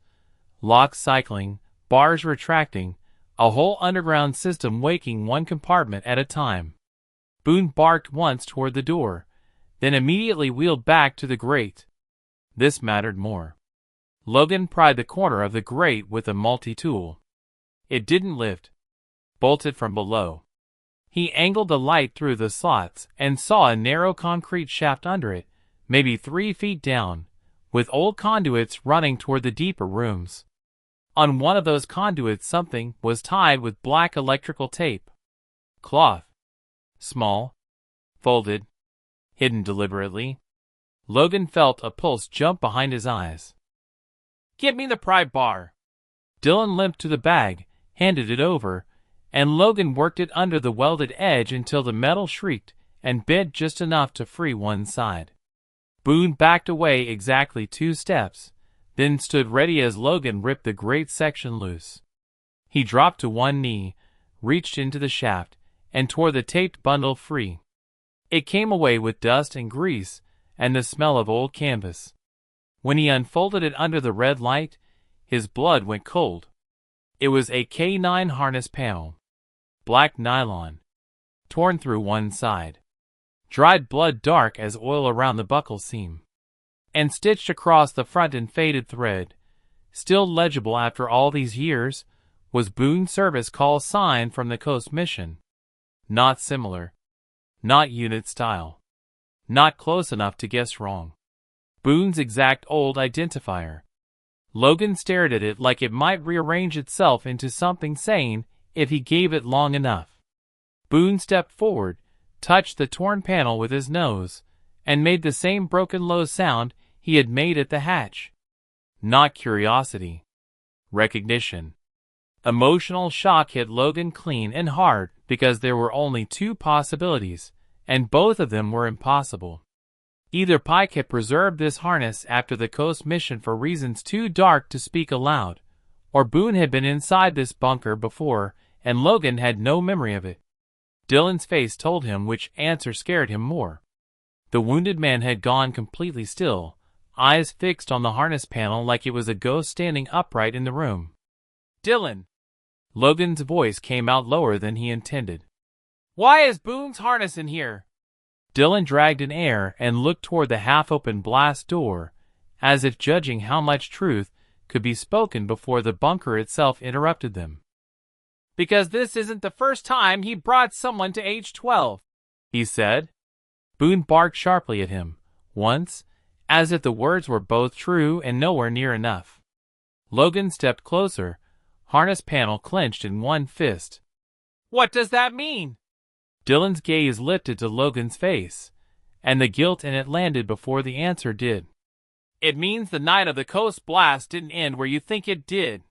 Locks cycling, bars retracting, a whole underground system waking one compartment at a time. Boone barked once toward the door, then immediately wheeled back to the grate. This mattered more. Logan pried the corner of the grate with a multi-tool. It didn't lift. Bolted from below. He angled the light through the slots and saw a narrow concrete shaft under it, maybe 3 feet down, with old conduits running toward the deeper rooms. On one of those conduits something was tied with black electrical tape. Cloth. Small. Folded. Hidden deliberately. Logan felt a pulse jump behind his eyes. "Get me the pry bar." Dylan limped to the bag, handed it over, and Logan worked it under the welded edge until the metal shrieked and bent just enough to free one side. Boone backed away exactly 2 steps, then stood ready as Logan ripped the grate section loose. He dropped to one knee, reached into the shaft, and tore the taped bundle free. It came away with dust and grease and the smell of old canvas. When he unfolded it under the red light, his blood went cold. It was a K9 harness panel. Black nylon. Torn through one side. Dried blood dark as oil around the buckle seam. And stitched across the front in faded thread, still legible after all these years, was Boone's service call sign from the Coast Mission. Not similar. Not unit style. not close enough to guess wrong. Boone's exact old identifier. Logan stared at it like it might rearrange itself into something sane if he gave it long enough. Boone stepped forward, touched the torn panel with his nose, and made the same broken low sound he had made at the hatch. Not curiosity. Recognition. Emotional shock hit Logan clean and hard because there were only two possibilities, and both of them were impossible. Either Pike had preserved this harness after the coast mission for reasons too dark to speak aloud, or Boone had been inside this bunker before and Logan had no memory of it. Dylan's face told him which answer scared him more. The wounded man had gone completely still, eyes fixed on the harness panel like it was a ghost standing upright in the room. "Dylan!" Logan's voice came out lower than he intended. "Why is Boone's harness in here?" Dylan dragged an air and looked toward the half-open blast door, as if judging how much truth could be spoken before the bunker itself interrupted them. "Because this isn't the first time he brought someone to H-12, he said. Boone barked sharply at him, once, as if the words were both true and nowhere near enough. Logan stepped closer, harness panel clenched in one fist. "What does that mean?" Dylan's gaze lifted to Logan's face, and the guilt in it landed before the answer did. "It means the night of the coast blast didn't end where you think it did."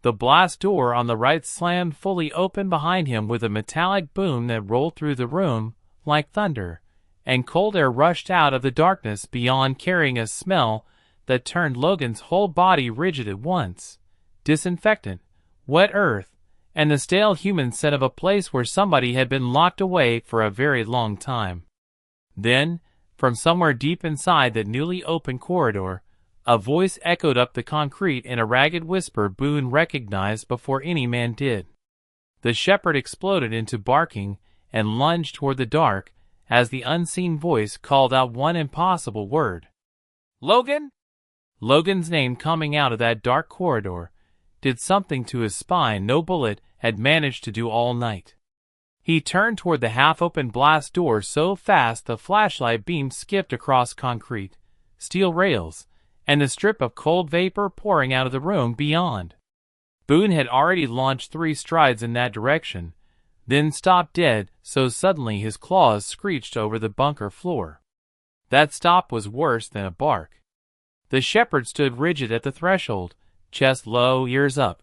The blast door on the right slammed fully open behind him with a metallic boom that rolled through the room like thunder, and cold air rushed out of the darkness beyond, carrying a smell that turned Logan's whole body rigid at once. Disinfectant, wet earth, and the stale human scent of a place where somebody had been locked away for a very long time. Then, from somewhere deep inside that newly opened corridor, a voice echoed up the concrete in a ragged whisper Boone recognized before any man did. The shepherd exploded into barking and lunged toward the dark as the unseen voice called out one impossible word. "Logan?" Logan's name coming out of that dark corridor did something to his spine no bullet had managed to do all night. He turned toward the half-open blast door so fast the flashlight beam skipped across concrete, steel rails, and the strip of cold vapor pouring out of the room beyond. Boone had already launched 3 strides in that direction, then stopped dead so suddenly his claws screeched over the bunker floor. That stop was worse than a bark. The shepherd stood rigid at the threshold, chest low, ears up,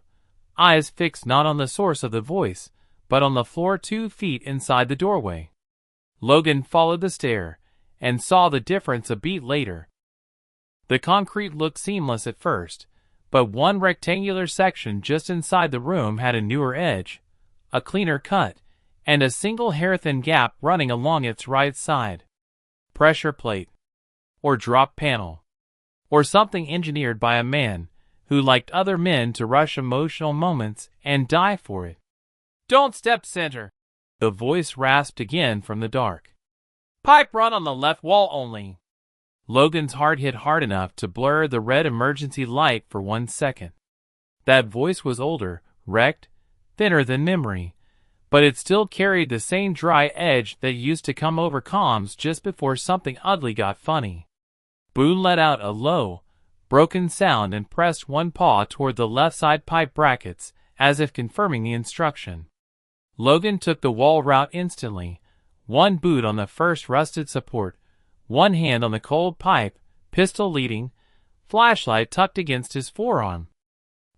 eyes fixed not on the source of the voice, but on the floor 2 feet inside the doorway. Logan followed the stare, and saw the difference a beat later. The concrete looked seamless at first, but one rectangular section just inside the room had a newer edge, a cleaner cut, and a single hair-thin gap running along its right side. Pressure plate. Or drop panel. Or something engineered by a man who liked other men to rush emotional moments and die for it. "Don't step center," the voice rasped again from the dark. "Pipe run on the left wall only." Logan's heart hit hard enough to blur the red emergency light for 1 second. That voice was older, wrecked, thinner than memory, but it still carried the same dry edge that used to come over comms just before something ugly got funny. Boone let out a low, broken sound and pressed one paw toward the left side pipe brackets, as if confirming the instruction. Logan took the wall route instantly, one boot on the first rusted support, one hand on the cold pipe, pistol leading, flashlight tucked against his forearm.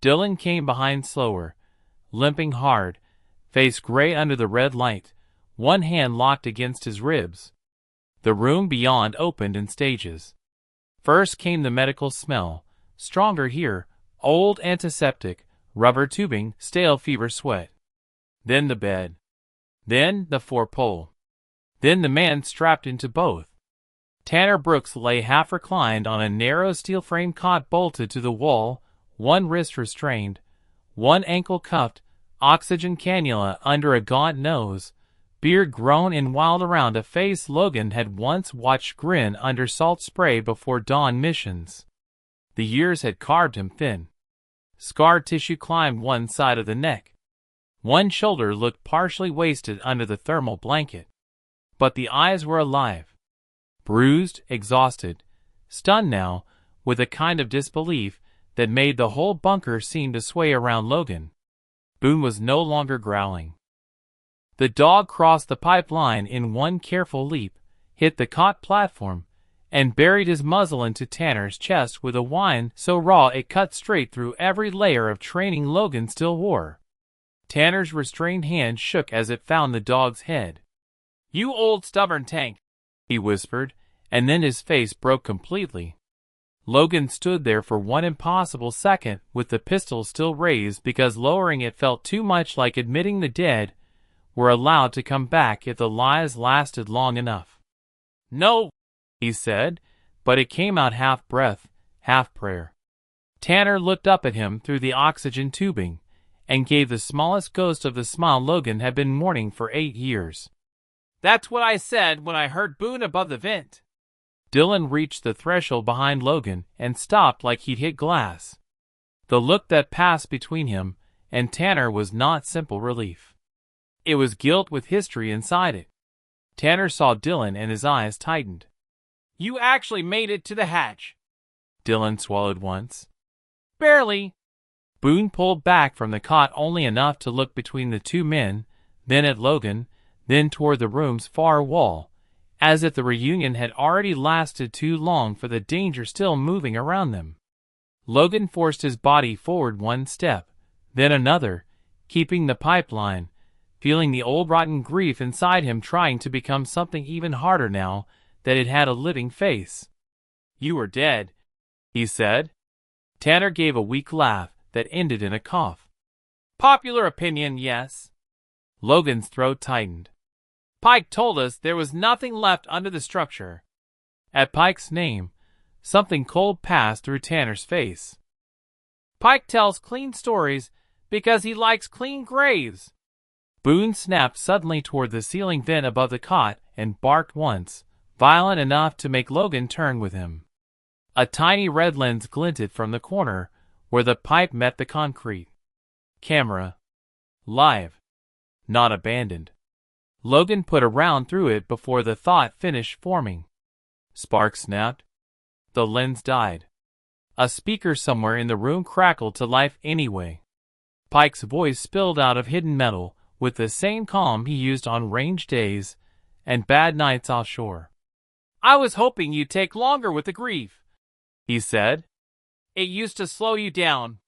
Dylan came behind slower, limping hard, face gray under the red light, one hand locked against his ribs. The room beyond opened in stages. First came the medical smell, stronger here, old antiseptic, rubber tubing, stale fever sweat. Then the bed. Then the 4-pole. Then the man strapped into both. Tanner Brooks lay half reclined on a narrow steel frame cot bolted to the wall, one wrist restrained, one ankle cuffed, oxygen cannula under a gaunt nose, beard grown in wild around a face Logan had once watched grin under salt spray before dawn missions. The years had carved him thin. Scar tissue climbed one side of the neck. One shoulder looked partially wasted under the thermal blanket. But the eyes were alive. bruised, exhausted, stunned now, with a kind of disbelief that made the whole bunker seem to sway around Logan. Boone was no longer growling. The dog crossed the pipeline in one careful leap, hit the cot platform, and buried his muzzle into Tanner's chest with a whine so raw it cut straight through every layer of training Logan still wore. Tanner's restrained hand shook as it found the dog's head. "You old stubborn tank," he whispered, and then his face broke completely. Logan stood there for one impossible second with the pistol still raised because lowering it felt too much like admitting the dead were allowed to come back if the lies lasted long enough. "No," he said, but it came out half breath, half prayer. Tanner looked up at him through the oxygen tubing and gave the smallest ghost of the smile Logan had been mourning for 8 years. "That's what I said when I heard Boone above the vent." Dylan reached the threshold behind Logan and stopped like he'd hit glass. The look that passed between him and Tanner was not simple relief. It was guilt with history inside it. Tanner saw Dylan and his eyes tightened. "You actually made it to the hatch." Dylan swallowed once. "Barely." Boone pulled back from the cot only enough to look between the two men, then at Logan, then toward the room's far wall, as if the reunion had already lasted too long for the danger still moving around them. Logan forced his body forward one step, then another, keeping the pipeline, feeling the old rotten grief inside him trying to become something even harder now that it had a living face. "You were dead," he said. Tanner gave a weak laugh that ended in a cough. "Popular opinion, yes." Logan's throat tightened. "Pike told us there was nothing left under the structure." At Pike's name, something cold passed through Tanner's face. "Pike tells clean stories because he likes clean graves." Boone snapped suddenly toward the ceiling vent above the cot and barked once, violent enough to make Logan turn with him. A tiny red lens glinted from the corner where the pipe met the concrete. Camera. Live. Not abandoned. Logan put a round through it before the thought finished forming. Spark snapped. The lens died. A speaker somewhere in the room crackled to life anyway. Pike's voice spilled out of hidden metal with the same calm he used on range days and bad nights offshore. "I was hoping you'd take longer with the grief," he said. "It used to slow you down."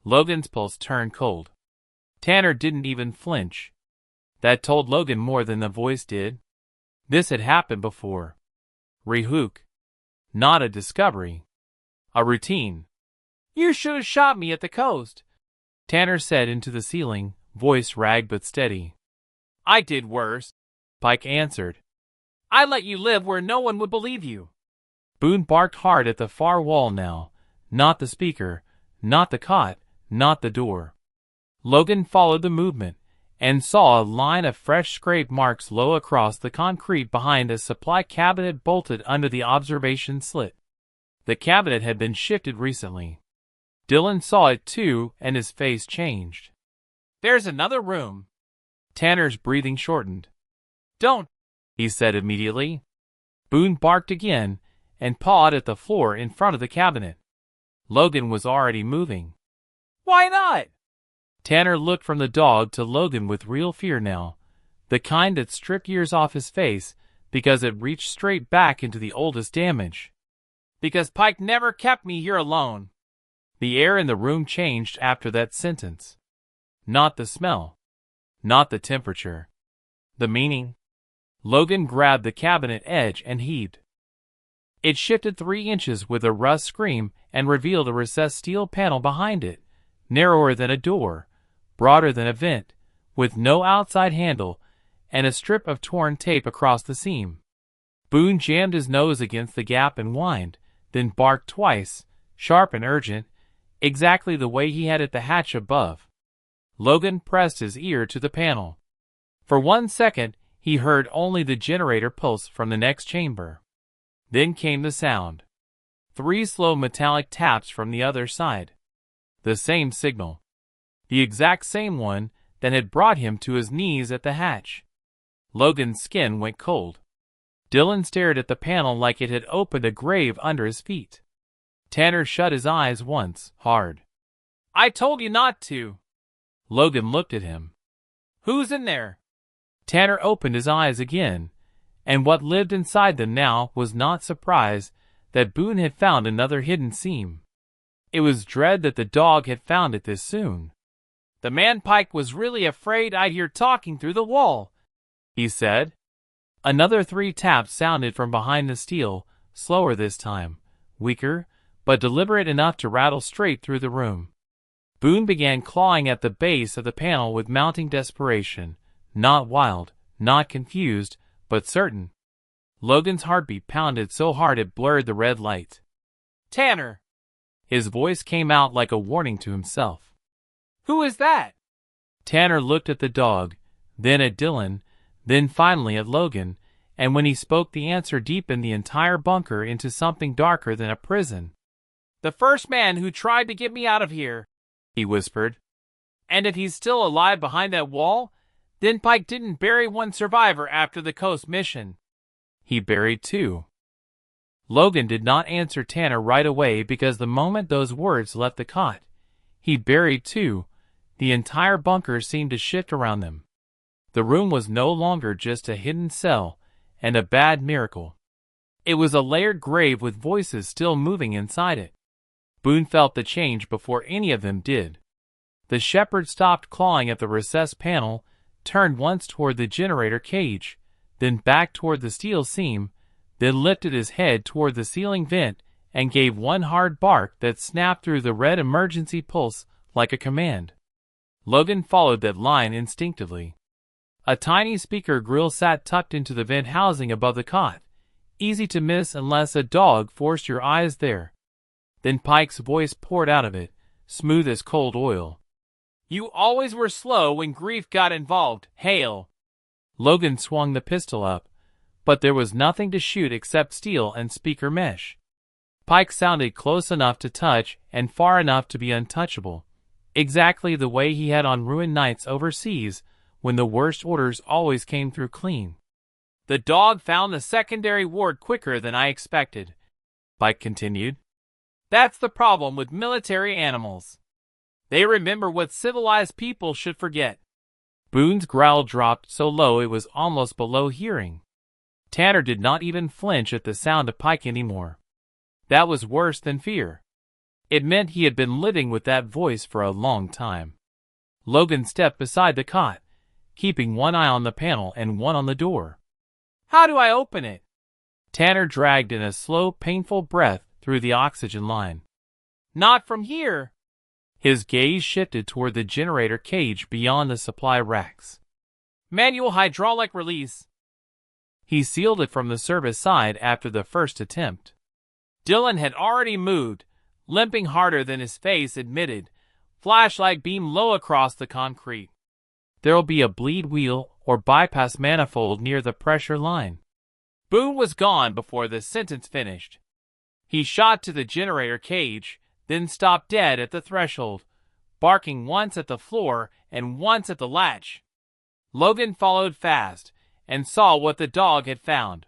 Logan's pulse turned cold. Tanner didn't even flinch. That told Logan more than the voice did. This had happened before. Rehook. Not a discovery. A routine. "You should have shot me at the coast," Tanner said into the ceiling, voice ragged but steady. "I did worse," Pike answered. "I let you live where no one would believe you." Boone barked hard at the far wall now. Not the speaker, not the cot, not the door. Logan followed the movement and saw a line of fresh scrape marks low across the concrete behind a supply cabinet bolted under the observation slit. The cabinet had been shifted recently. Dylan saw it too, and his face changed. "There's another room." Tanner's breathing shortened. "Don't," he said immediately. Boone barked again and pawed at the floor in front of the cabinet. Logan was already moving. "Why not?" Tanner looked from the dog to Logan with real fear now, the kind that stripped years off his face because it reached straight back into the oldest damage. "Because Pike never kept me here alone." The air in the room changed after that sentence. Not the smell. Not the temperature. The meaning. Logan grabbed the cabinet edge and heaved. It shifted 3 inches with a rust scream and revealed a recessed steel panel behind it, narrower than a door, broader than a vent, with no outside handle, and a strip of torn tape across the seam. Boone jammed his nose against the gap and whined, then barked twice, sharp and urgent, exactly the way he had at the hatch above. Logan pressed his ear to the panel. For 1 second, he heard only the generator pulse from the next chamber. Then came the sound. 3 slow metallic taps from the other side. The same signal. The exact same one that had brought him to his knees at the hatch. Logan's skin went cold. Dylan stared at the panel like it had opened a grave under his feet. Tanner shut his eyes once, hard. "I told you not to." Logan looked at him. "Who's in there?" Tanner opened his eyes again, and what lived inside them now was not surprise that Boone had found another hidden seam. It was dread that the dog had found it this soon. "The man Pike was really afraid I'd hear talking through the wall," he said. Another 3 taps sounded from behind the steel, slower this time, weaker, but deliberate enough to rattle straight through the room. Boone began clawing at the base of the panel with mounting desperation, not wild, not confused, but certain. Logan's heartbeat pounded so hard it blurred the red light. "Tanner!" His voice came out like a warning to himself. "Who is that?" Tanner looked at the dog, then at Dylan, then finally at Logan, and when he spoke the answer deepened the entire bunker into something darker than a prison. "The first man who tried to get me out of here," he whispered. "And if he's still alive behind that wall, then Pike didn't bury one survivor after the coast mission. He buried 2. Logan did not answer Tanner right away because the moment those words left the cot, "He buried 2," the entire bunker seemed to shift around them. The room was no longer just a hidden cell and a bad miracle. It was a layered grave with voices still moving inside it. Boone felt the change before any of them did. The shepherd stopped clawing at the recessed panel, turned once toward the generator cage, then back toward the steel seam, then lifted his head toward the ceiling vent and gave one hard bark that snapped through the red emergency pulse like a command. Logan followed that line instinctively. A tiny speaker grill sat tucked into the vent housing above the cot, easy to miss unless a dog forced your eyes there. Then Pike's voice poured out of it, smooth as cold oil. "You always were slow when grief got involved, Hale." Logan swung the pistol up, but there was nothing to shoot except steel and speaker mesh. Pike sounded close enough to touch and far enough to be untouchable, exactly the way he had on ruined nights overseas when the worst orders always came through clean. "The dog found the secondary ward quicker than I expected," Pike continued. "That's the problem with military animals. They remember what civilized people should forget." Boone's growl dropped so low it was almost below hearing. Tanner did not even flinch at the sound of Pike anymore. That was worse than fear. It meant he had been living with that voice for a long time. Logan stepped beside the cot, keeping one eye on the panel and one on the door. "How do I open it?" Tanner dragged in a slow, painful breath through the oxygen line. "Not from here." His gaze shifted toward the generator cage beyond the supply racks. "Manual hydraulic release." He sealed it from the service side after the first attempt. Dylan had already moved, limping harder than his face admitted, flashlight beam low across the concrete. "There'll be a bleed wheel or bypass manifold near the pressure line." Boone was gone before the sentence finished. He shot to the generator cage, then stopped dead at the threshold, barking once at the floor and once at the latch. Logan followed fast and saw what the dog had found.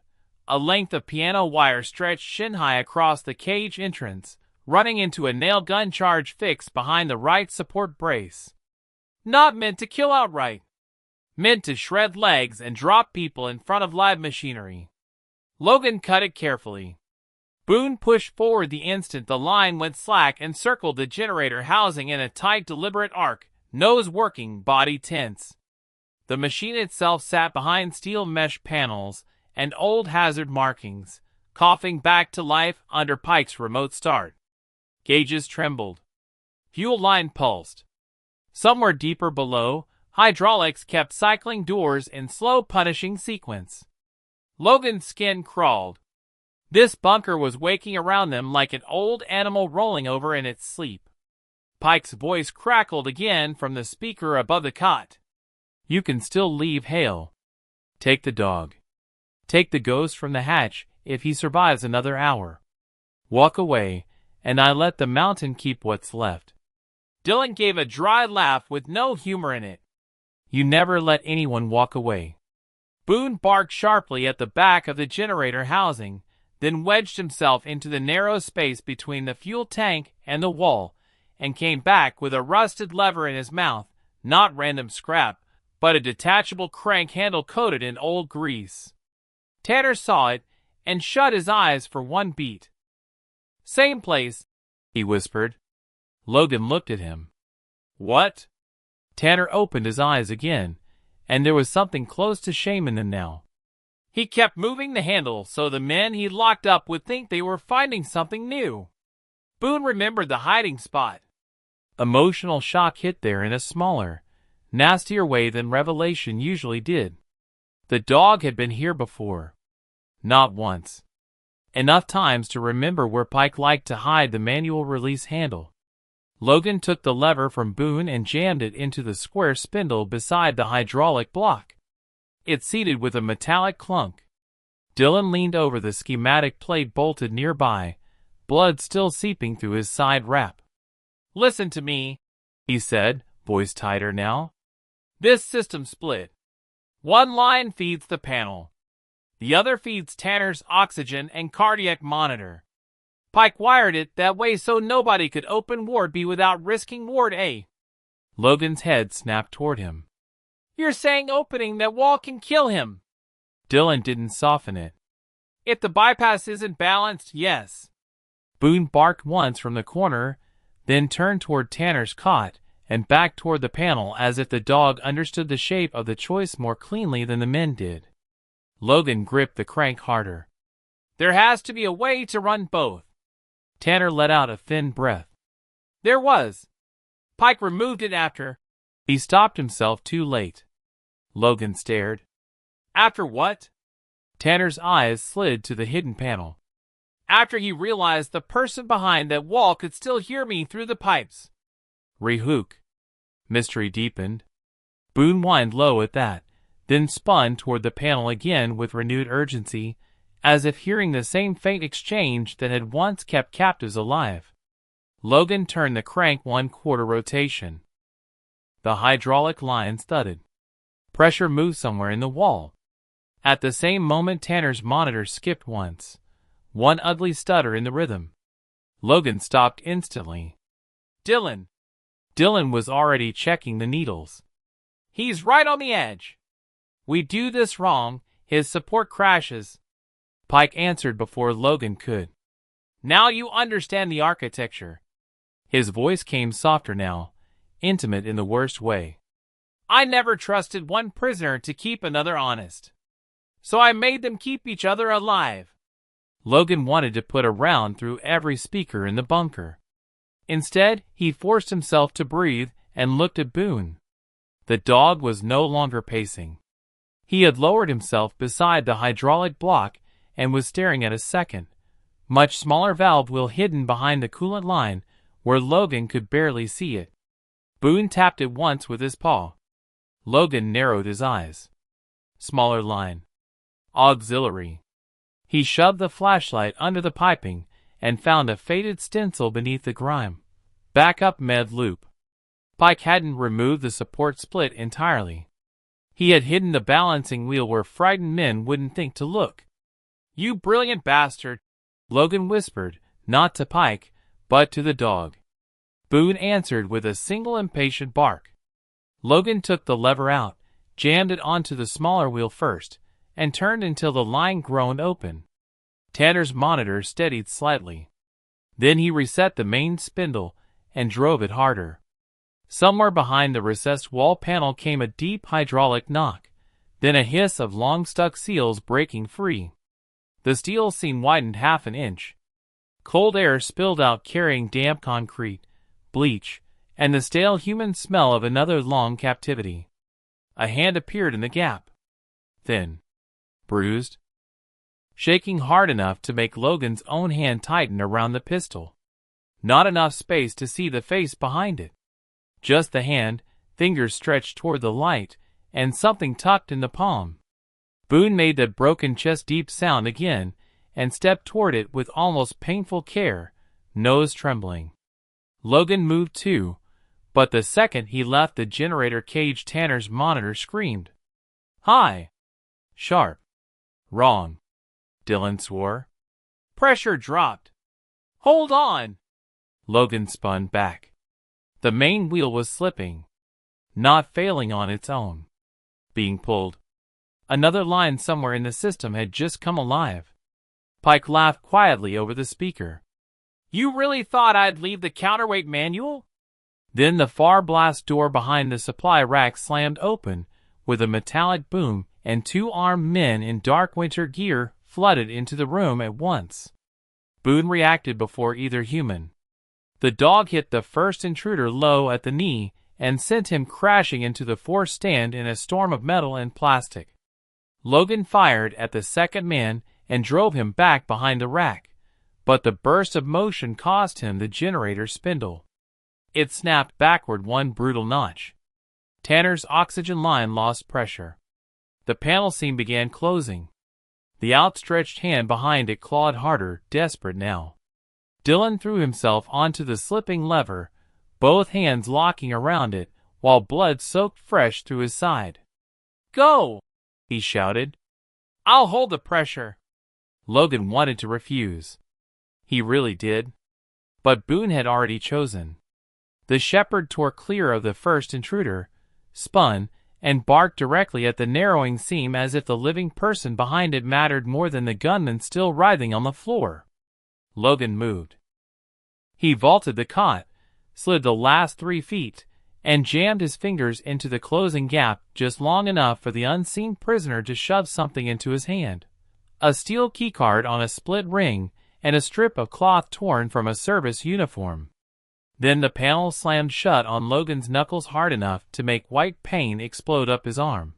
A length of piano wire stretched shin-high across the cage entrance, running into a nail gun charge fixed behind the right support brace. Not meant to kill outright. Meant to shred legs and drop people in front of live machinery. Logan cut it carefully. Boone pushed forward the instant the line went slack and circled the generator housing in a tight, deliberate arc, nose working, body tense. The machine itself sat behind steel mesh panels and old hazard markings, coughing back to life under Pike's remote start. Gauges trembled. Fuel line pulsed. Somewhere deeper below, hydraulics kept cycling doors in slow punishing sequence. Logan's skin crawled. This bunker was waking around them like an old animal rolling over in its sleep. Pike's voice crackled again from the speaker above the cot. "You can still leave Hale. Take the dog. Take the ghost from the hatch if he survives another hour. Walk away, and I let the mountain keep what's left." Dylan gave a dry laugh with no humor in it. "You never let anyone walk away." Boone barked sharply at the back of the generator housing, then wedged himself into the narrow space between the fuel tank and the wall, and came back with a rusted lever in his mouth, not random scrap, but a detachable crank handle coated in old grease. Tanner saw it and shut his eyes for one beat. "Same place," he whispered. Logan looked at him. "What?" Tanner opened his eyes again, and there was something close to shame in them now. He kept moving the handle so the men he locked up would think they were finding something new. Boone remembered the hiding spot. Emotional shock hit there in a smaller, nastier way than revelation usually did. The dog had been here before. Not once. Enough times to remember where Pike liked to hide the manual release handle. Logan took the lever from Boone and jammed it into the square spindle beside the hydraulic block. It seated with a metallic clunk. Dylan leaned over the schematic plate bolted nearby, blood still seeping through his side wrap. "Listen to me," he said, voice tighter now. "This system split. One line feeds the panel. The other feeds Tanner's oxygen and cardiac monitor. Pike wired it that way so nobody could open Ward B without risking Ward A." Logan's head snapped toward him. "You're saying opening that wall can kill him?" Dylan didn't soften it. "If the bypass isn't balanced, yes." Boone barked once from the corner, then turned toward Tanner's cot and back toward the panel as if the dog understood the shape of the choice more cleanly than the men did. Logan gripped the crank harder. "There has to be a way to run both." Tanner let out a thin breath. "There was. Pike removed it after." He stopped himself too late. Logan stared. "After what?" Tanner's eyes slid to the hidden panel. "After he realized the person behind that wall could still hear me through the pipes." Rehook. Mystery deepened. Boone whined low at that, then spun toward the panel again with renewed urgency, as if hearing the same faint exchange that had once kept captives alive. Logan turned the crank 1/4 rotation. The hydraulic lines thudded. Pressure moved somewhere in the wall. At the same moment Tanner's monitor skipped once. One ugly stutter in the rhythm. Logan stopped instantly. "Dylan." Dylan was already checking the needles. "He's right on the edge. We do this wrong, his support crashes." Pike answered before Logan could. "Now you understand the architecture." His voice came softer now, intimate in the worst way. "I never trusted one prisoner to keep another honest. So I made them keep each other alive." Logan wanted to put a round through every speaker in the bunker. Instead, he forced himself to breathe and looked at Boone. The dog was no longer pacing. He had lowered himself beside the hydraulic block and was staring at a second, much smaller valve wheel hidden behind the coolant line where Logan could barely see it. Boone tapped it once with his paw. Logan narrowed his eyes. Smaller line. Auxiliary. He shoved the flashlight under the piping and found a faded stencil beneath the grime. Backup med loop. Pike hadn't removed the support split entirely. He had hidden the balancing wheel where frightened men wouldn't think to look. "You brilliant bastard," Logan whispered, not to Pike, but to the dog. Boone answered with a single impatient bark. Logan took the lever out, jammed it onto the smaller wheel first, and turned until the line groaned open. Tanner's monitor steadied slightly. Then he reset the main spindle and drove it harder. Somewhere behind the recessed wall panel came a deep hydraulic knock, then a hiss of long-stuck seals breaking free. The steel seam widened half an inch. Cold air spilled out carrying damp concrete, bleach, and the stale human smell of another long captivity. A hand appeared in the gap. Thin. Bruised. Shaking hard enough to make Logan's own hand tighten around the pistol. Not enough space to see the face behind it. Just the hand, fingers stretched toward the light, and something tucked in the palm. Boone made that broken chest-deep sound again, and stepped toward it with almost painful care, nose trembling. Logan moved too, but the second he left the generator cage Tanner's monitor screamed. "Hi!" Sharp. Wrong. Dylan swore. Pressure dropped. Hold on. Logan spun back. The main wheel was slipping. Not failing on its own. Being pulled. Another line somewhere in the system had just come alive. Pike laughed quietly over the speaker. You really thought I'd leave the counterweight manual? Then the far blast door behind the supply rack slammed open, with a metallic boom, and two armed men in dark winter gear flooded into the room at once. Boone reacted before either human. The dog hit the first intruder low at the knee and sent him crashing into the force stand in a storm of metal and plastic. Logan fired at the second man and drove him back behind the rack, but the burst of motion cost him the generator spindle. It snapped backward one brutal notch. Tanner's oxygen line lost pressure. The panel seam began closing. The outstretched hand behind it clawed harder, desperate now. Dylan threw himself onto the slipping lever, both hands locking around it, while blood soaked fresh through his side. Go! He shouted. I'll hold the pressure. Logan wanted to refuse. He really did. But Boone had already chosen. The shepherd tore clear of the first intruder, spun, and barked directly at the narrowing seam as if the living person behind it mattered more than the gunman still writhing on the floor. Logan moved. He vaulted the cot, slid the last 3 feet, and jammed his fingers into the closing gap just long enough for the unseen prisoner to shove something into his hand. A steel keycard on a split ring and a strip of cloth torn from a service uniform. Then the panel slammed shut on Logan's knuckles hard enough to make white pain explode up his arm.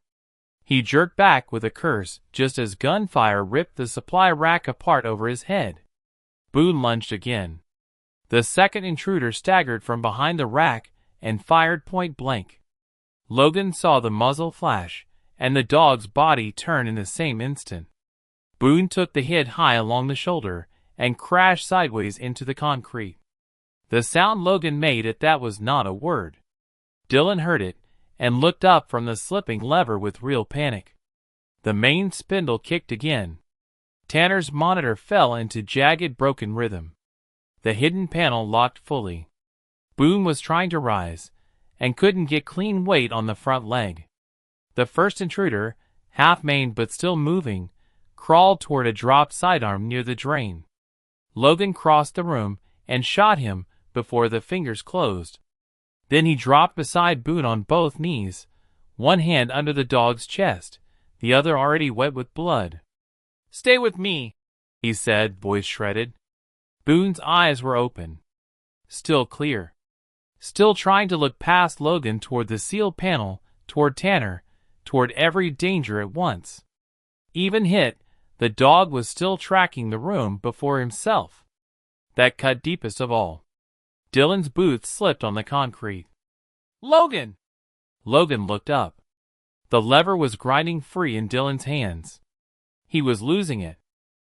He jerked back with a curse just as gunfire ripped the supply rack apart over his head. Boone lunged again. The second intruder staggered from behind the rack and fired point blank. Logan saw the muzzle flash and the dog's body turn in the same instant. Boone took the hit high along the shoulder and crashed sideways into the concrete. The sound Logan made at that was not a word. Dylan heard it and looked up from the slipping lever with real panic. The main spindle kicked again. Tanner's monitor fell into jagged broken rhythm. The hidden panel locked fully. Boone was trying to rise and couldn't get clean weight on the front leg. The first intruder, half-maned but still moving, crawled toward a dropped sidearm near the drain. Logan crossed the room and shot him before the fingers closed. Then he dropped beside Boone on both knees, one hand under the dog's chest, the other already wet with blood. Stay with me, he said, voice shredded. Boone's eyes were open. Still clear. Still trying to look past Logan toward the sealed panel, toward Tanner, toward every danger at once. Even hit, the dog was still tracking the room before himself. That cut deepest of all. Dylan's boots slipped on the concrete. Logan! Logan looked up. The lever was grinding free in Dylan's hands. He was losing it.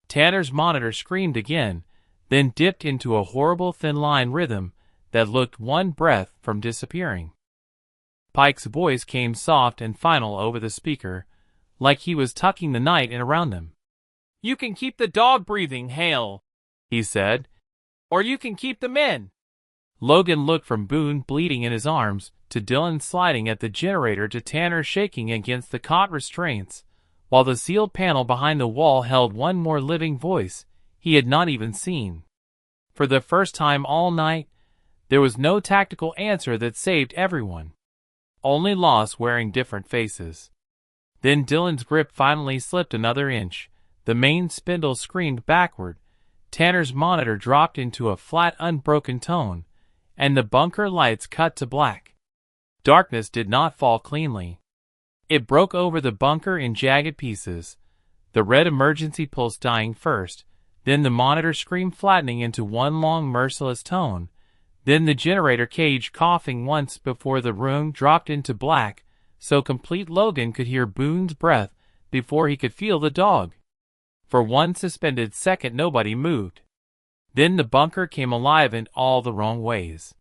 Tanner's monitor screamed again, then dipped into a horrible thin-line rhythm that looked one breath from disappearing. Pike's voice came soft and final over the speaker, like he was tucking the night in around them. You can keep the dog breathing, Hale, he said, or you can keep the men. Logan looked from Boone bleeding in his arms to Dylan sliding at the generator to Tanner shaking against the cot restraints, while the sealed panel behind the wall held one more living voice he had not even seen. For the first time all night, there was no tactical answer that saved everyone. Only loss wearing different faces. Then Dylan's grip finally slipped another inch. The main spindle screamed backward. Tanner's monitor dropped into a flat, unbroken tone, and the bunker lights cut to black. Darkness did not fall cleanly. It broke over the bunker in jagged pieces, the red emergency pulse dying first, then the monitor scream flattening into one long merciless tone, then the generator cage coughing once before the room dropped into black, so complete Logan could hear Boone's breath before he could feel the dog. For one suspended second nobody moved. Then the bunker came alive in all the wrong ways.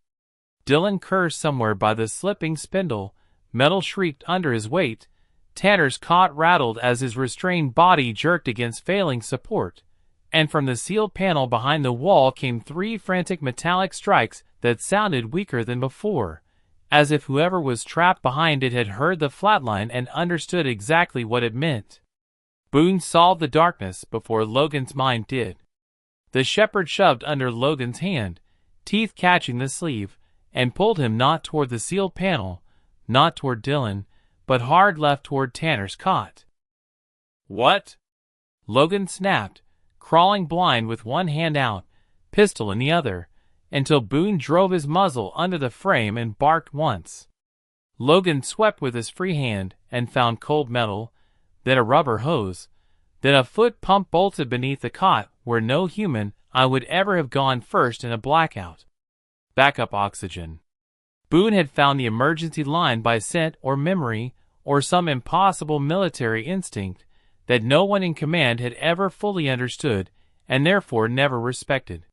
Dylan cursed somewhere by the slipping spindle, metal shrieked under his weight, Tanner's cot rattled as his restrained body jerked against failing support, and from the sealed panel behind the wall came 3 frantic metallic strikes that sounded weaker than before, as if whoever was trapped behind it had heard the flatline and understood exactly what it meant. Boone solved the darkness before Logan's mind did. The shepherd shoved under Logan's hand, teeth catching the sleeve, and pulled him not toward the sealed panel, not toward Dylan, but hard left toward Tanner's cot. "What?" Logan snapped, crawling blind with one hand out, pistol in the other, until Boone drove his muzzle under the frame and barked once. Logan swept with his free hand and found cold metal, then a rubber hose, then a foot pump bolted beneath the cot where no human eye would ever have gone first in a blackout. Backup oxygen. Boone had found the emergency line by scent or memory or some impossible military instinct that no one in command had ever fully understood and therefore never respected.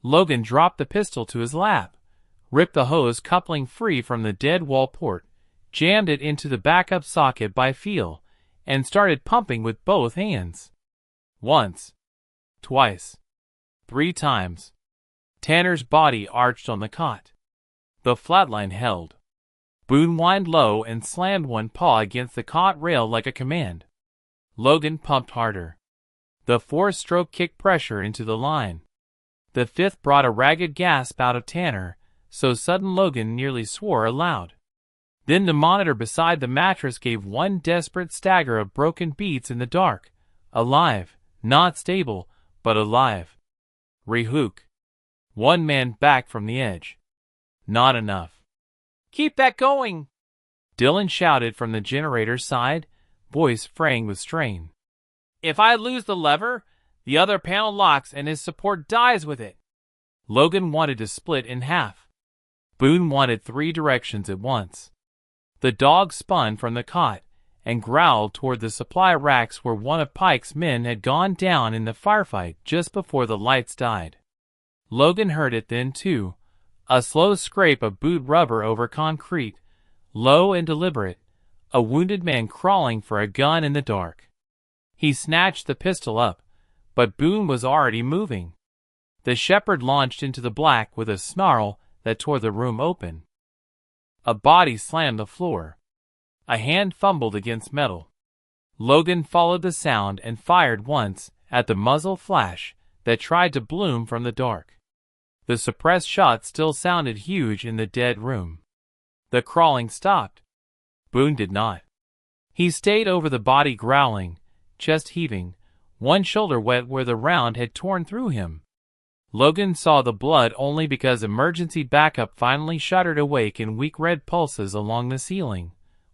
Logan dropped the pistol to his lap, ripped the hose coupling free from the dead wall port, jammed it into the backup socket by feel, and started pumping with both hands. Once. Twice. 3 times. Tanner's body arched on the cot. The flatline held. Boone whined low and slammed one paw against the cot rail like a command. Logan pumped harder. The 4th stroke kicked pressure into the line. The 5th brought a ragged gasp out of Tanner, so sudden Logan nearly swore aloud. Then the monitor beside the mattress gave one desperate stagger of broken beats in the dark. Alive, not stable, but alive. Rehook. One man back from the edge. Not enough. "Keep that going!" Dylan shouted from the generator side, voice fraying with strain. "If I lose the lever, the other panel locks and his support dies with it." Logan wanted to split in half. Boone wanted 3 directions at once. The dog spun from the cot and growled toward the supply racks where one of Pike's men had gone down in the firefight just before the lights died. Logan heard it then too, a slow scrape of boot rubber over concrete, low and deliberate, a wounded man crawling for a gun in the dark. He snatched the pistol up, but Boone was already moving. The shepherd launched into the black with a snarl that tore the room open. A body slammed the floor. A hand fumbled against metal. Logan followed the sound and fired once at the muzzle flash that tried to bloom from the dark. The suppressed shot still sounded huge in the dead room. The crawling stopped. Boone did not. He stayed over the body growling, chest heaving, one shoulder wet where the round had torn through him. Logan saw the blood only because emergency backup finally shuddered awake in weak red pulses along the ceiling.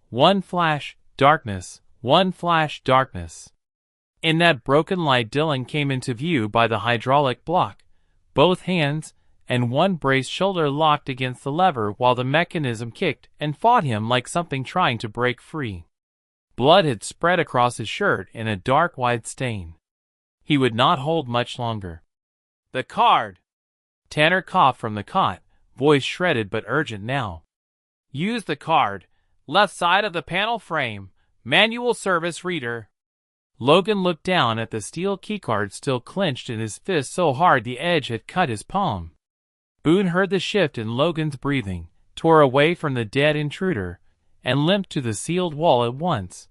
One flash, darkness, one flash, darkness. In that broken light Dylan came into view by the hydraulic block, both hands and one braced shoulder locked against the lever while the mechanism kicked and fought him like something trying to break free. Blood had spread across his shirt in a dark wide stain. He would not hold much longer. "The card!" Tanner coughed from the cot, voice shredded but urgent now. "Use the card. Left side of the panel frame. Manual service reader." Logan looked down at the steel keycard still clenched in his fist so hard the edge had cut his palm. Boone heard the shift in Logan's breathing, tore away from the dead intruder, and limped to the sealed wall at once,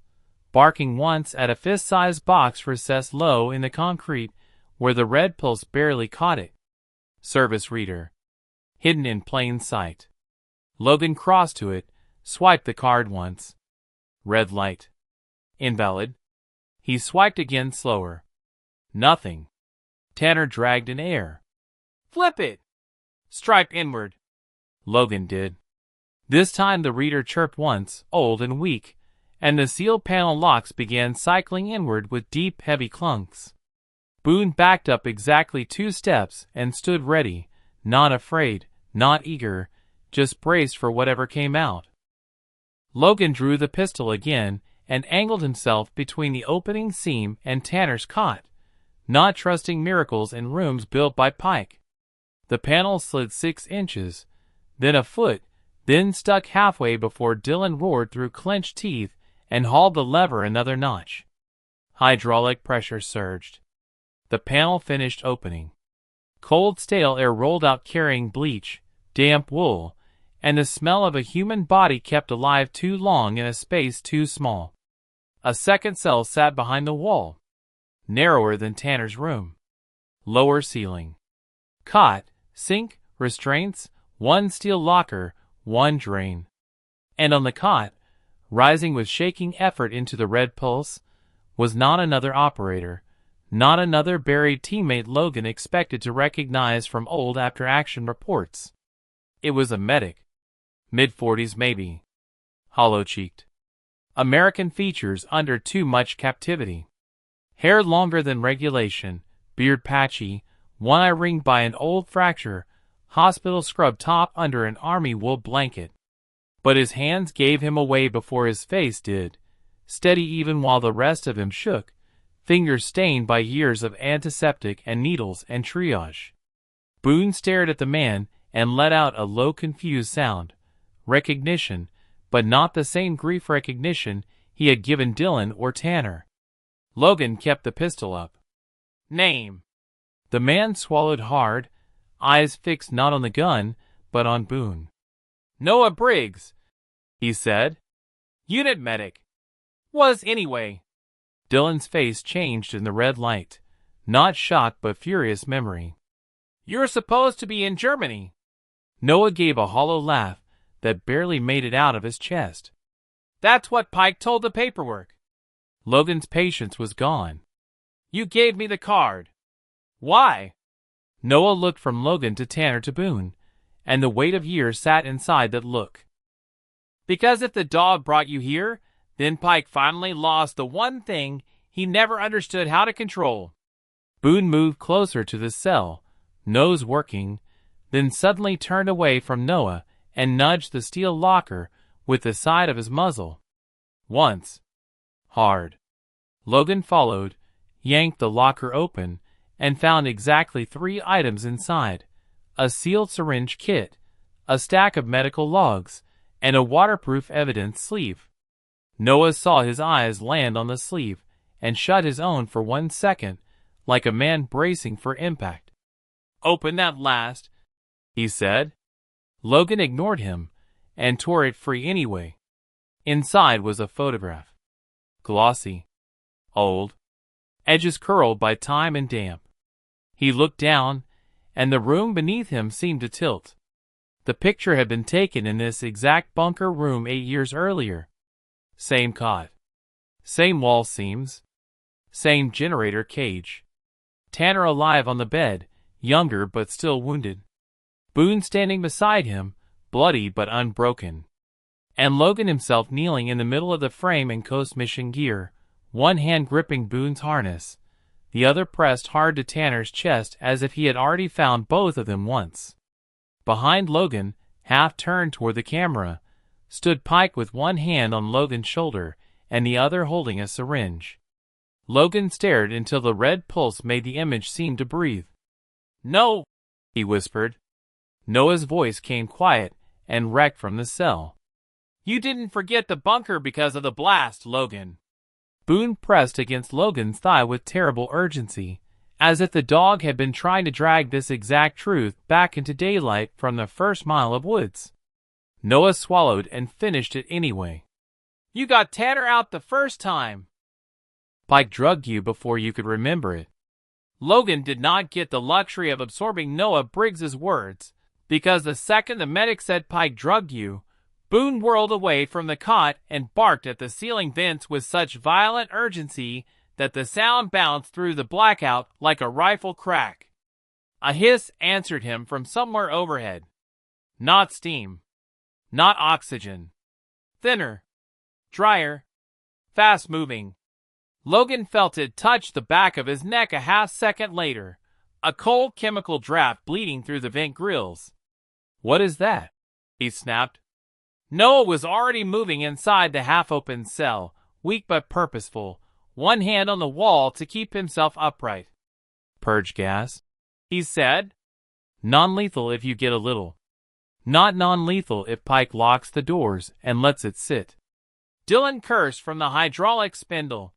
barking once at a fist-sized box recessed low in the concrete where the red pulse barely caught it. Service reader. Hidden in plain sight. Logan crossed to it, swiped the card once. Red light. Invalid. He swiped again slower. Nothing. Tanner dragged in air. "Flip it!" "Stripe inward." Logan did. This time the reader chirped once, old and weak, and the sealed panel locks began cycling inward with deep, heavy clunks. Boone backed up exactly 2 steps and stood ready, not afraid, not eager, just braced for whatever came out. Logan drew the pistol again and angled himself between the opening seam and Tanner's cot, not trusting miracles in rooms built by Pike. The panel slid 6 inches, then a foot, then stuck halfway before Dylan roared through clenched teeth and hauled the lever another notch. Hydraulic pressure surged. The panel finished opening. Cold, stale air rolled out carrying bleach, damp wool, and the smell of a human body kept alive too long in a space too small. A second cell sat behind the wall, narrower than Tanner's room. Lower ceiling. Cot, sink, restraints, one steel locker, one drain. And on the cot, rising with shaking effort into the red pulse, was not another operator, not another buried teammate Logan expected to recognize from old after-action reports. It was a medic. Mid-40s maybe. Hollow-cheeked. American features under too much captivity. Hair longer than regulation, beard patchy, one eye ringed by an old fracture, hospital scrub top under an army wool blanket. But his hands gave him away before his face did, steady even while the rest of him shook, fingers stained by years of antiseptic and needles and triage. Boone stared at the man and let out a low confused sound. Recognition, but not the same grief recognition he had given Dylan or Tanner. Logan kept the pistol up. Name. The man swallowed hard, eyes fixed not on the gun, but on Boone. Noah Briggs, he said. Unit medic. Was anyway. Dylan's face changed in the red light. Not shock but furious memory. You're supposed to be in Germany. Noah gave a hollow laugh that barely made it out of his chest. That's what Pike told the paperwork. Logan's patience was gone. You gave me the card. Why? Noah looked from Logan to Tanner to Boone, and the weight of years sat inside that look. Because if the dog brought you here, then Pike finally lost the one thing he never understood how to control. Boone moved closer to the cell, nose working, then suddenly turned away from Noah and nudged the steel locker with the side of his muzzle. Once. Hard. Logan followed, yanked the locker open, and found exactly 3 items inside: a sealed syringe kit, a stack of medical logs, and a waterproof evidence sleeve. Noah saw his eyes land on the sleeve and shut his own for 1 second, like a man bracing for impact. Open that last, he said. Logan ignored him and tore it free anyway. Inside was a photograph. Glossy. Old. Edges curled by time and damp. He looked down, and the room beneath him seemed to tilt. The picture had been taken in this exact bunker room 8 years earlier. Same cot. Same wall seams. Same generator cage. Tanner alive on the bed, younger but still wounded. Boone standing beside him, bloody but unbroken. And Logan himself kneeling in the middle of the frame in Coast Mission gear, one hand gripping Boone's harness, the other pressed hard to Tanner's chest as if he had already found both of them once. Behind Logan, half turned toward the camera, stood Pike with one hand on Logan's shoulder and the other holding a syringe. Logan stared until the red pulse made the image seem to breathe. No, he whispered. Noah's voice came quiet and wrecked from the cell. You didn't forget the bunker because of the blast, Logan. Boone pressed against Logan's thigh with terrible urgency, as if the dog had been trying to drag this exact truth back into daylight from the first mile of woods. Noah swallowed and finished it anyway. You got Tanner out the first time. Pike drugged you before you could remember it. Logan did not get the luxury of absorbing Noah Briggs's words, because the second the medic said Pike drugged you, Boone whirled away from the cot and barked at the ceiling vents with such violent urgency that the sound bounced through the blackout like a rifle crack. A hiss answered him from somewhere overhead. Not steam. Not oxygen. Thinner. Drier. Fast-moving. Logan felt it touch the back of his neck a half-second later, a cold chemical draft bleeding through the vent grills. What is that? He snapped. Noah was already moving inside the half-open cell, weak but purposeful, one hand on the wall to keep himself upright. Purge gas, he said. Non-lethal if you get a little. Not non-lethal if Pike locks the doors and lets it sit. Dylan cursed from the hydraulic spindle.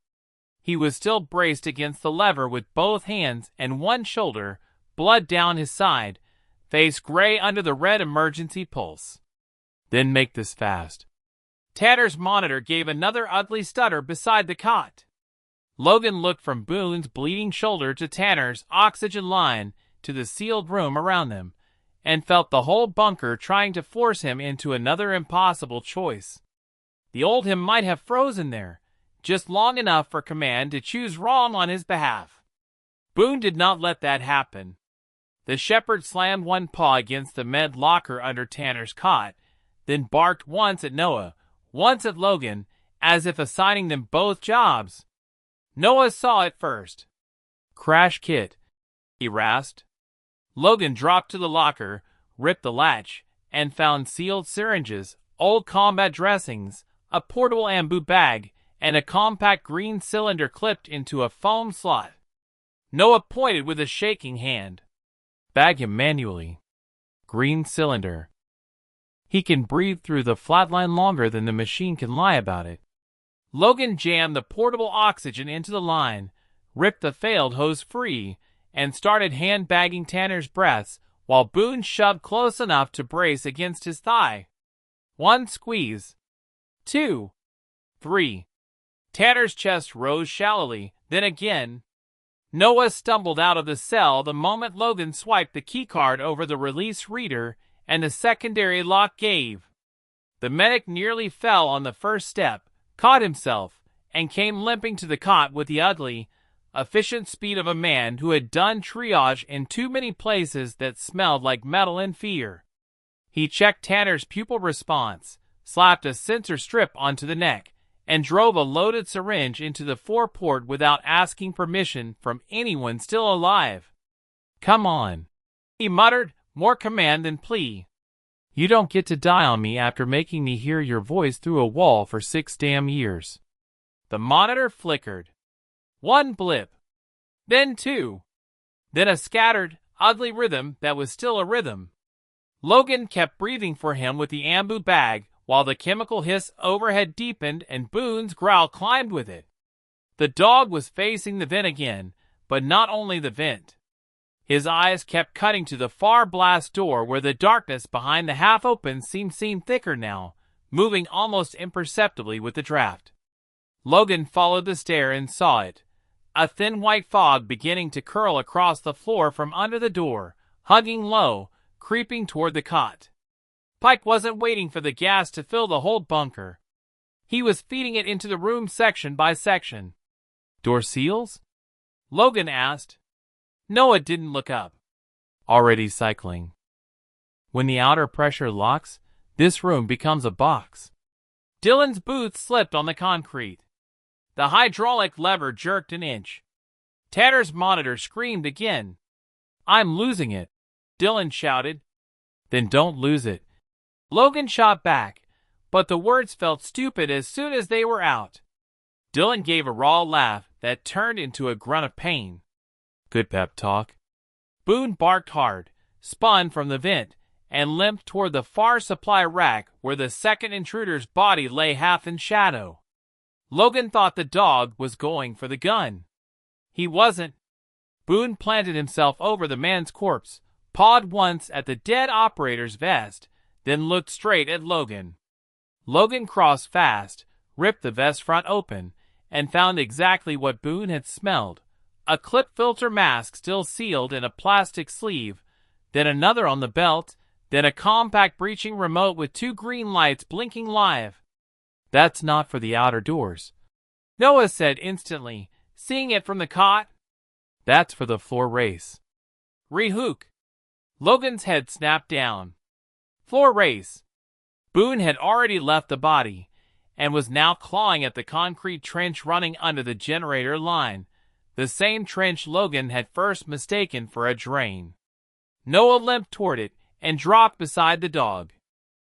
He was still braced against the lever with both hands and one shoulder, blood down his side, face gray under the red emergency pulse. Then make this fast. Tanner's monitor gave another ugly stutter beside the cot. Logan looked from Boone's bleeding shoulder to Tanner's oxygen line to the sealed room around them, and felt the whole bunker trying to force him into another impossible choice. The old him might have frozen there, just long enough for command to choose wrong on his behalf. Boone did not let that happen. The shepherd slammed one paw against the med locker under Tanner's cot, then barked once at Noah, once at Logan, as if assigning them both jobs. Noah saw it first. "Crash kit," he rasped. Logan dropped to the locker, ripped the latch, and found sealed syringes, old combat dressings, a portable ambu bag, and a compact green cylinder clipped into a foam slot. Noah pointed with a shaking hand. "Bag him manually. Green cylinder. He can breathe through the flatline longer than the machine can lie about it." Logan jammed the portable oxygen into the line, ripped the failed hose free, and started hand-bagging Tanner's breaths while Boone shoved close enough to brace against his thigh. 1 squeeze. 2. 3. Tanner's chest rose shallowly, then again. Noah stumbled out of the cell the moment Logan swiped the keycard over the release reader and the secondary lock gave. The medic nearly fell on the first step, caught himself, and came limping to the cot with the ugly, efficient speed of a man who had done triage in too many places that smelled like metal and fear. He checked Tanner's pupil response, slapped a sensor strip onto the neck, and drove a loaded syringe into the foreport without asking permission from anyone still alive. "Come on," he muttered, more command than plea. "You don't get to die on me after making me hear your voice through a wall for 6 damn years." The monitor flickered. 1 blip. Then 2. Then a scattered, ugly rhythm that was still a rhythm. Logan kept breathing for him with the ambu bag while the chemical hiss overhead deepened and Boone's growl climbed with it. The dog was facing the vent again, but not only the vent. His eyes kept cutting to the far blast door where the darkness behind the half-open seemed thicker now, moving almost imperceptibly with the draft. Logan followed the stare and saw it. A thin white fog beginning to curl across the floor from under the door, hugging low, creeping toward the cot. Pike wasn't waiting for the gas to fill the whole bunker. He was feeding it into the room section by section. "Door seals?" Logan asked. Noah didn't look up. "Already cycling. When the outer pressure locks, this room becomes a box." Dylan's boots slipped on the concrete. The hydraulic lever jerked an inch. Tanner's monitor screamed again. "I'm losing it," Dylan shouted. "Then don't lose it," Logan shot back, but the words felt stupid as soon as they were out. Dylan gave a raw laugh that turned into a grunt of pain. "Good pep talk." Boone barked hard, spun from the vent, and limped toward the far supply rack where the second intruder's body lay half in shadow. Logan thought the dog was going for the gun. He wasn't. Boone planted himself over the man's corpse, pawed once at the dead operator's vest, then looked straight at Logan. Logan crossed fast, ripped the vest front open, and found exactly what Boone had smelled. A clip filter mask still sealed in a plastic sleeve, then another on the belt, then a compact breaching remote with 2 green lights blinking live. "That's not for the outer doors," Noah said instantly, seeing it from the cot. "That's for the floor race." "Rehook." Logan's head snapped down. Floor race. Boone had already left the body, and was now clawing at the concrete trench running under the generator line, the same trench Logan had first mistaken for a drain. Noah limped toward it and dropped beside the dog.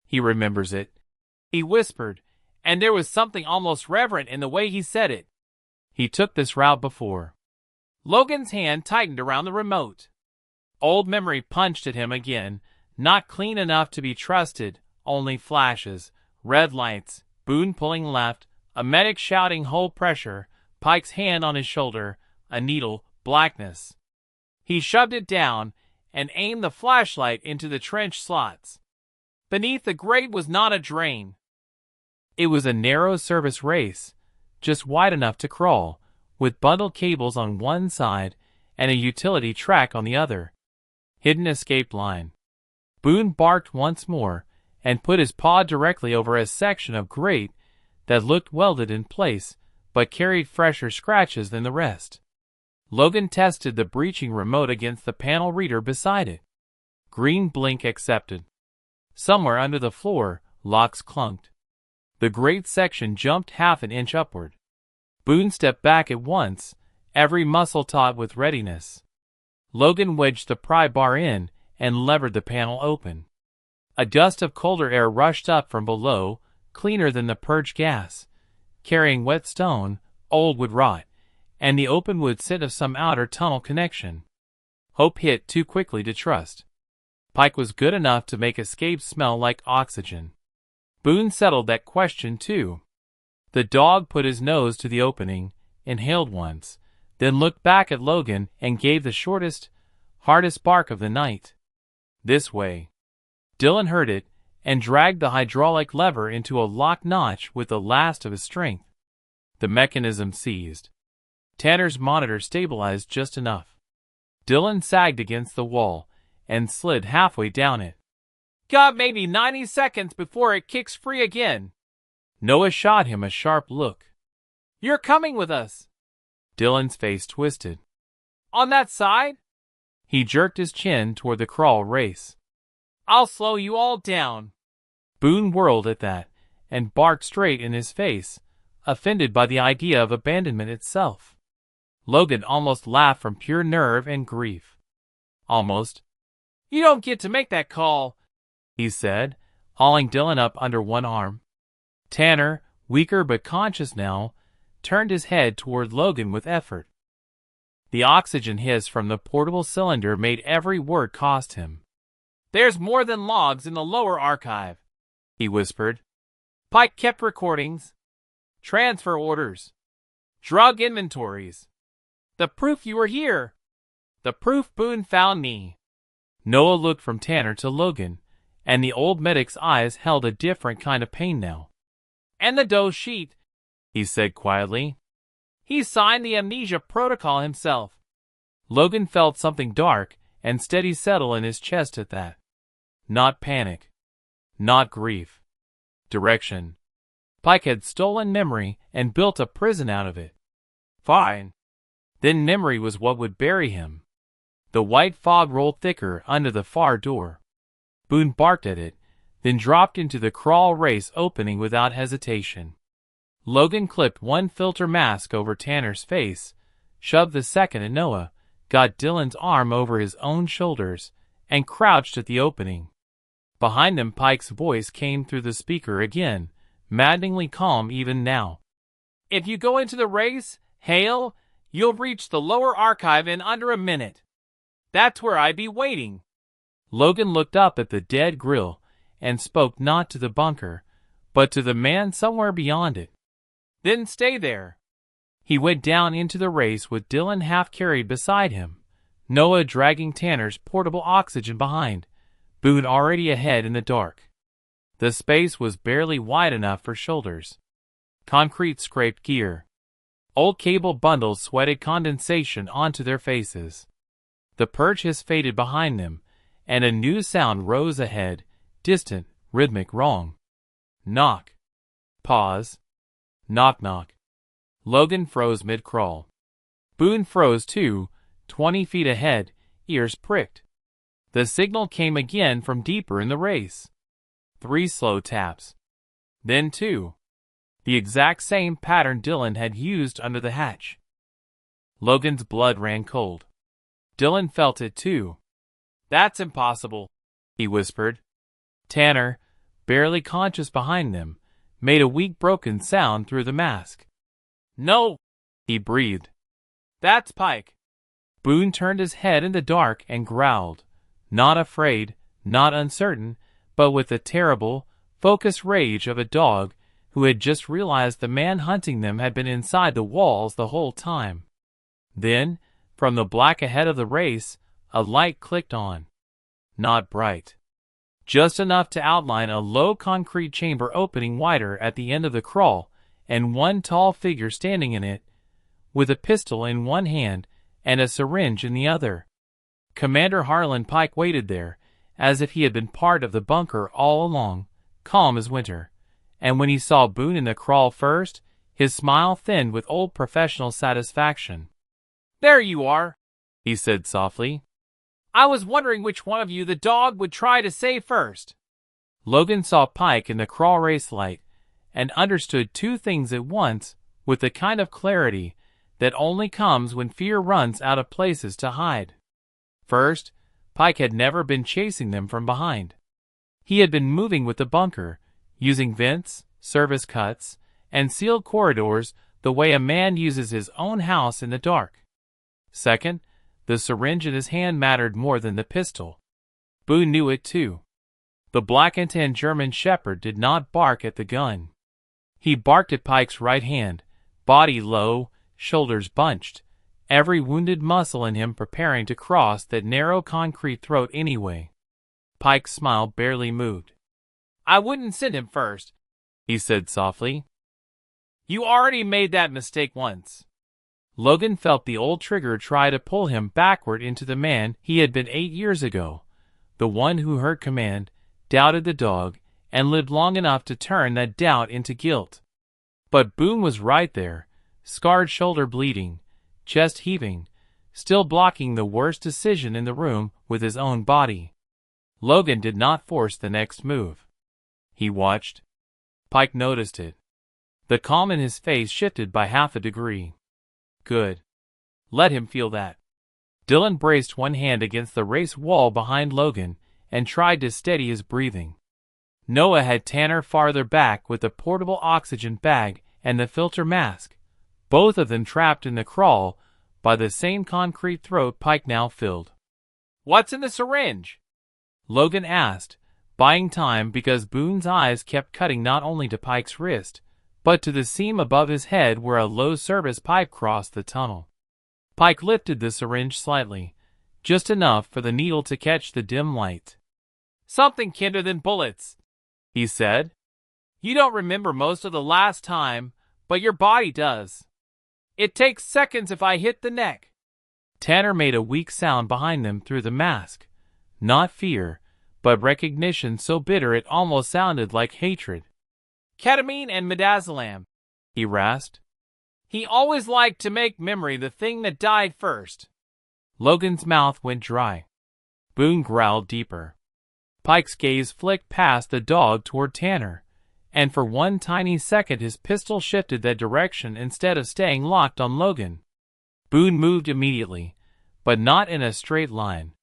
"He remembers it," he whispered, and there was something almost reverent in the way he said it. "He took this route before." Logan's hand tightened around the remote. Old memory punched at him again, not clean enough to be trusted, only flashes, red lights, Boone pulling left, a medic shouting hold pressure, Pike's hand on his shoulder, a needle, blackness. He shoved it down and aimed the flashlight into the trench slots. Beneath the grate was not a drain. It was a narrow service race, just wide enough to crawl, with bundled cables on one side and a utility track on the other. Hidden escape line. Boone barked once more and put his paw directly over a section of grate that looked welded in place but carried fresher scratches than the rest. Logan tested the breaching remote against the panel reader beside it. Green blink accepted. Somewhere under the floor, locks clunked. The grate section jumped half an inch upward. Boone stepped back at once, every muscle taut with readiness. Logan wedged the pry bar in and levered the panel open. A gust of colder air rushed up from below, cleaner than the purge gas, carrying wet stone, old wood rot, and the open wood scent of some outer tunnel connection. Hope hit too quickly to trust. Pike was good enough to make escape smell like oxygen. Boone settled that question too. The dog put his nose to the opening, inhaled once, then looked back at Logan and gave the shortest, hardest bark of the night. This way. Dylan heard it and dragged the hydraulic lever into a lock notch with the last of his strength. The mechanism seized. Tanner's monitor stabilized just enough. Dylan sagged against the wall and slid halfway down it. Got maybe 90 seconds before it kicks free again. Noah shot him a sharp look. You're coming with us. Dylan's face twisted. On that side? He jerked his chin toward the crawl race. I'll slow you all down. Boone whirled at that and barked straight in his face, offended by the idea of abandonment itself. Logan almost laughed from pure nerve and grief. Almost. You don't get to make that call, he said, hauling Dylan up under one arm. Tanner, weaker but conscious now, turned his head toward Logan with effort. The oxygen hiss from the portable cylinder made every word cost him. There's more than logs in the lower archive, he whispered. Pike kept recordings, transfer orders, drug inventories. The proof you were here. The proof Boone found me. Noah looked from Tanner to Logan, and the old medic's eyes held a different kind of pain now. And the dose sheet, he said quietly. He signed the amnesia protocol himself. Logan felt something dark and steady settle in his chest at that. Not panic. Not grief. Direction. Pike had stolen memory and built a prison out of it. Fine. Then memory was what would bury him. The white fog rolled thicker under the far door. Boone barked at it, then dropped into the crawl race opening without hesitation. Logan clipped one filter mask over Tanner's face, shoved the second at Noah, got Dylan's arm over his own shoulders, and crouched at the opening. Behind them Pike's voice came through the speaker again, maddeningly calm even now. If you go into the race, Hale, you'll reach the lower archive in under a minute. That's where I'd be waiting. Logan looked up at the dead grill and spoke not to the bunker, but to the man somewhere beyond it. Then stay there. He went down into the race with Dylan half carried beside him, Noah dragging Tanner's portable oxygen behind, Boone already ahead in the dark. The space was barely wide enough for shoulders. Concrete scraped gear. Old cable bundles sweated condensation onto their faces. The perch hiss faded behind them, and a new sound rose ahead, distant, rhythmic, wrong. Knock. Pause. Knock knock. Logan froze mid-crawl. Boone froze too, 20 feet ahead, ears pricked. The signal came again from deeper in the race. 3 slow taps. Then 2. The exact same pattern Dylan had used under the hatch. Logan's blood ran cold. Dylan felt it too. That's impossible, he whispered. Tanner, barely conscious behind them, made a weak broken sound through the mask. No, he breathed. That's Pike. Boone turned his head in the dark and growled, not afraid, not uncertain, but with the terrible, focused rage of a dog who had just realized the man hunting them had been inside the walls the whole time. Then, from the black ahead of the race, a light clicked on. Not bright. Just enough to outline a low concrete chamber opening wider at the end of the crawl, and one tall figure standing in it, with a pistol in one hand and a syringe in the other. Commander Harlan Pike waited there, as if he had been part of the bunker all along, calm as winter. And when he saw Boone in the crawl first, his smile thinned with old professional satisfaction. "There you are," he said softly. "I was wondering which one of you the dog would try to save first." Logan saw Pike in the crawl race light, and understood two things at once with the kind of clarity that only comes when fear runs out of places to hide. First, Pike had never been chasing them from behind. He had been moving with the bunker, using vents, service cuts, and sealed corridors the way a man uses his own house in the dark. Second, the syringe in his hand mattered more than the pistol. Boone knew it too. The black and tan German shepherd did not bark at the gun. He barked at Pike's right hand, body low, shoulders bunched, every wounded muscle in him preparing to cross that narrow concrete throat anyway. Pike's smile barely moved. "I wouldn't send him first," he said softly. "You already made that mistake once." Logan felt the old trigger try to pull him backward into the man he had been 8 years ago, the one who heard command, doubted the dog, and lived long enough to turn that doubt into guilt. But Boone was right there, scarred shoulder bleeding, chest heaving, still blocking the worst decision in the room with his own body. Logan did not force the next move. He watched. Pike noticed it. The calm in his face shifted by half a degree. Good. Let him feel that. Dylan braced one hand against the race wall behind Logan and tried to steady his breathing. Noah had Tanner farther back with the portable oxygen bag and the filter mask, both of them trapped in the crawl by the same concrete throat Pike now filled. "What's in the syringe?" Logan asked, buying time because Boone's eyes kept cutting not only to Pike's wrist, but to the seam above his head where a low-service pipe crossed the tunnel. Pike lifted the syringe slightly, just enough for the needle to catch the dim light. "Something kinder than bullets," he said. "You don't remember most of the last time, but your body does. It takes seconds if I hit the neck." Tanner made a weak sound behind them through the mask. Not fear, but recognition so bitter it almost sounded like hatred. "Ketamine and midazolam," he rasped. "He always liked to make memory the thing that died first." Logan's mouth went dry. Boone growled deeper. Pike's gaze flicked past the dog toward Tanner, and for one tiny second his pistol shifted that direction instead of staying locked on Logan. Boone moved immediately, but not in a straight line.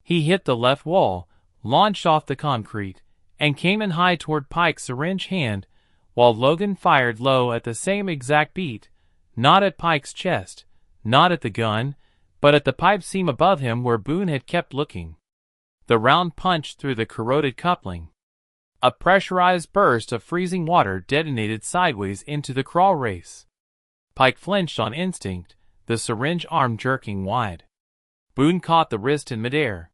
He hit the left wall, launched off the concrete, and came in high toward Pike's syringe hand, while Logan fired low at the same exact beat, not at Pike's chest, not at the gun, but at the pipe seam above him where Boone had kept looking. The round punched through the corroded coupling. A pressurized burst of freezing water detonated sideways into the crawl race. Pike flinched on instinct, the syringe arm jerking wide. Boone caught the wrist in midair.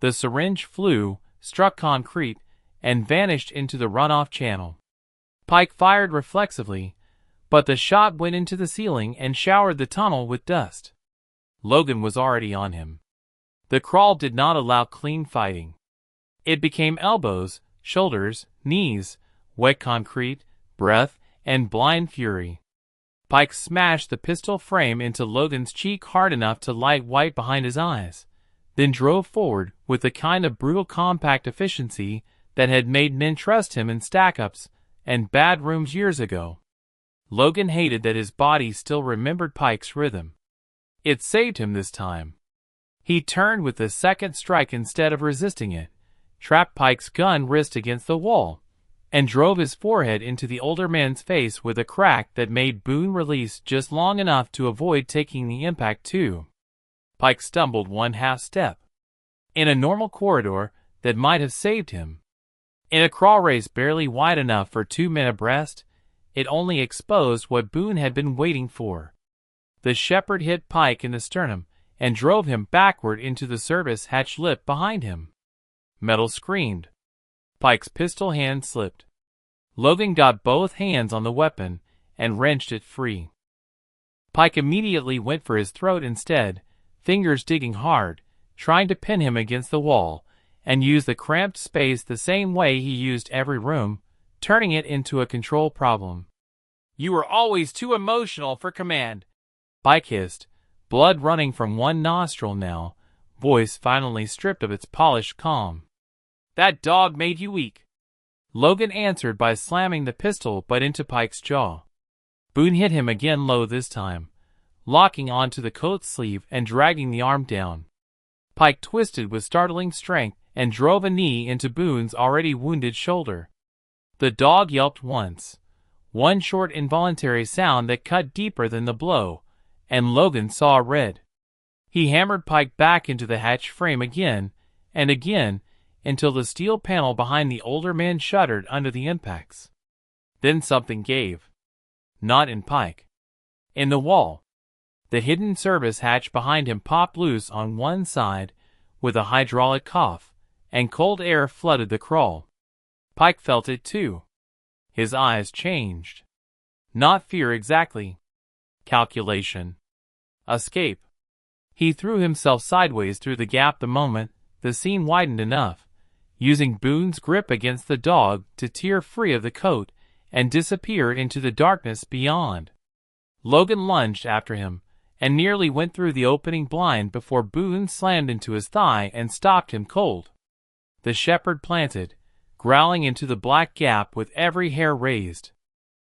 The syringe flew, struck concrete, and vanished into the runoff channel. Pike fired reflexively, but the shot went into the ceiling and showered the tunnel with dust. Logan was already on him. The crawl did not allow clean fighting. It became elbows, shoulders, knees, wet concrete, breath, and blind fury. Pike smashed the pistol frame into Logan's cheek hard enough to light white behind his eyes, then drove forward with the kind of brutal compact efficiency that had made men trust him in stack-ups and bad rooms years ago. Logan hated that his body still remembered Pike's rhythm. It saved him this time. He turned with the second strike instead of resisting it, trapped Pike's gun wrist against the wall, and drove his forehead into the older man's face with a crack that made Boone release just long enough to avoid taking the impact too. Pike stumbled one half step. In a normal corridor, that might have saved him. In a crawl race barely wide enough for 2 men abreast, it only exposed what Boone had been waiting for. The shepherd hit Pike in the sternum and drove him backward into the service hatch lip behind him. Metal screamed. Pike's pistol hand slipped. Logan got both hands on the weapon and wrenched it free. Pike immediately went for his throat instead, fingers digging hard, trying to pin him against the wall, and used the cramped space the same way he used every room, turning it into a control problem. "You were always too emotional for command," Pike hissed, blood running from one nostril now, voice finally stripped of its polished calm. "That dog made you weak." Logan answered by slamming the pistol butt into Pike's jaw. Boone hit him again low this time, locking onto the coat sleeve and dragging the arm down. Pike twisted with startling strength and drove a knee into Boone's already wounded shoulder. The dog yelped once, one short involuntary sound that cut deeper than the blow, and Logan saw red. He hammered Pike back into the hatch frame again and again until the steel panel behind the older man shuddered under the impacts. Then something gave. Not in Pike. In the wall. The hidden service hatch behind him popped loose on one side with a hydraulic cough, and cold air flooded the crawl. Pike felt it too. His eyes changed. Not fear exactly. Calculation. Escape. He threw himself sideways through the gap the moment the scene widened enough, using Boone's grip against the dog to tear free of the coat and disappear into the darkness beyond. Logan lunged after him and nearly went through the opening blind before Boone slammed into his thigh and stopped him cold. The shepherd planted, growling into the black gap with every hair raised.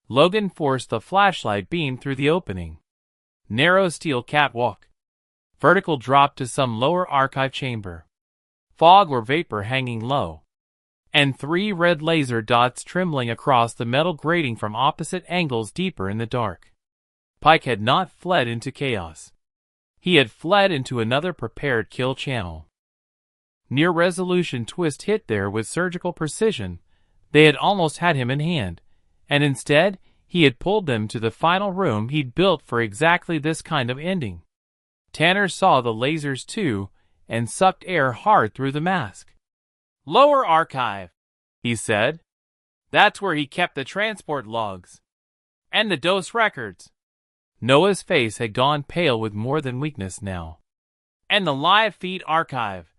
Logan forced the flashlight beam through the opening. Narrow steel catwalk. Vertical drop to some lower archive chamber. Fog or vapor hanging low. And 3 red laser dots trembling across the metal grating from opposite angles deeper in the dark. Pike had not fled into chaos. He had fled into another prepared kill channel. Near-resolution twist hit there with surgical precision. They had almost had him in hand, and instead he had pulled them to the final room he'd built for exactly this kind of ending. Tanner saw the lasers too, and sucked air hard through the mask. "Lower archive," he said. "That's where he kept the transport logs. And the dose records." Noah's face had gone pale with more than weakness now. "And the live feed archive,"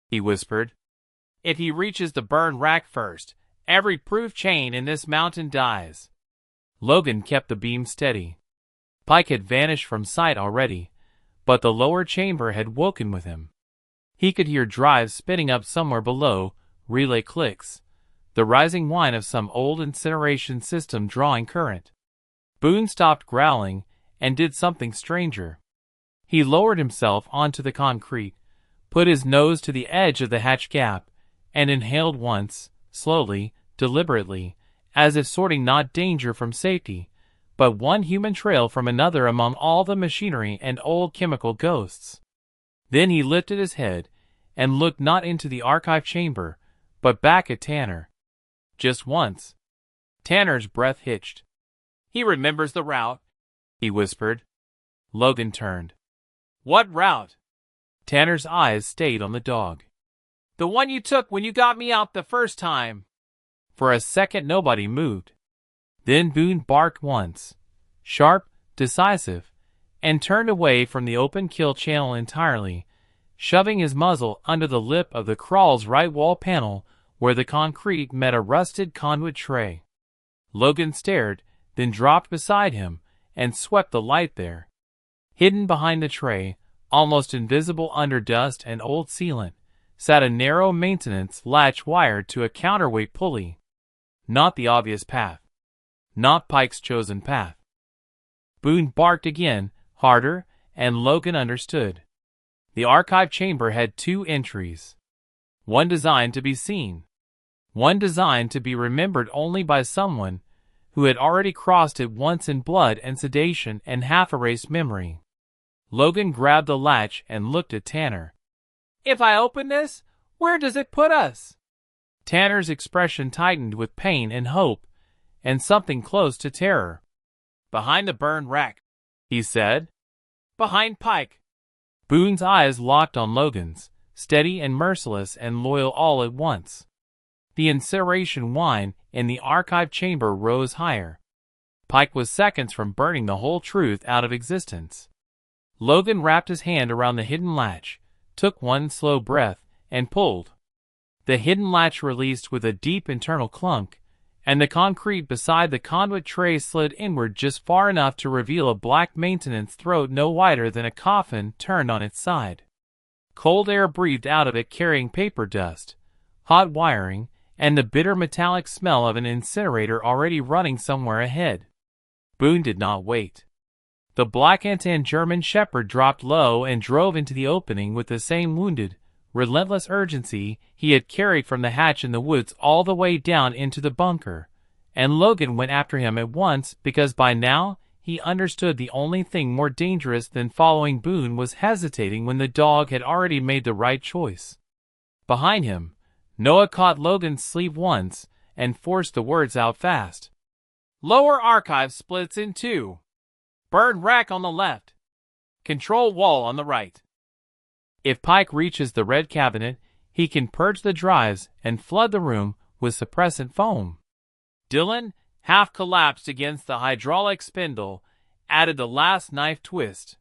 he whispered. "If he reaches the burn rack first, every proof chain in this mountain dies." Logan kept the beam steady. Pike had vanished from sight already, but the lower chamber had woken with him. He could hear drives spinning up somewhere below, relay clicks, the rising whine of some old incineration system drawing current. Boone stopped growling and did something stranger. He lowered himself onto the concrete, put his nose to the edge of the hatch gap, and inhaled once, slowly, deliberately, as if sorting not danger from safety, but one human trail from another among all the machinery and old chemical ghosts. Then he lifted his head and looked not into the archive chamber, but back at Tanner. Just once. Tanner's breath hitched. "He remembers the route," he whispered. Logan turned. "What route?" Tanner's eyes stayed on the dog. "The one you took when you got me out the first time." For a second nobody moved. Then Boone barked once, sharp, decisive, and turned away from the open kill channel entirely, shoving his muzzle under the lip of the crawl's right wall panel where the concrete met a rusted conduit tray. Logan stared, then dropped beside him and swept the light there. Hidden behind the tray, almost invisible under dust and old sealant, sat a narrow maintenance latch wired to a counterweight pulley. Not the obvious path. Not Pike's chosen path. Boone barked again, harder, and Logan understood. The archive chamber had 2 entries. One designed to be seen. One designed to be remembered only by someone who had already crossed it once in blood and sedation and half-erased memory. Logan grabbed the latch and looked at Tanner. "If I open this, where does it put us?" Tanner's expression tightened with pain and hope, and something close to terror. "Behind the burn rack," he said. "Behind Pike." Boone's eyes locked on Logan's, steady and merciless and loyal all at once. The incineration whine in the archive chamber rose higher. Pike was seconds from burning the whole truth out of existence. Logan wrapped his hand around the hidden latch, took one slow breath, and pulled. The hidden latch released with a deep internal clunk, and the concrete beside the conduit tray slid inward just far enough to reveal a black maintenance throat no wider than a coffin turned on its side. Cold air breathed out of it carrying paper dust, hot wiring, and the bitter metallic smell of an incinerator already running somewhere ahead. Boone did not wait. The black Antan German Shepherd dropped low and drove into the opening with the same wounded, relentless urgency he had carried from the hatch in the woods all the way down into the bunker, and Logan went after him at once because by now he understood the only thing more dangerous than following Boone was hesitating when the dog had already made the right choice. Behind him, Noah caught Logan's sleeve once and forced the words out fast. "Lower archive splits in two. Burn rack on the left. Control wall on the right. If Pike reaches the red cabinet, he can purge the drives and flood the room with suppressant foam." Dylan, half collapsed against the hydraulic spindle, added the last knife twist.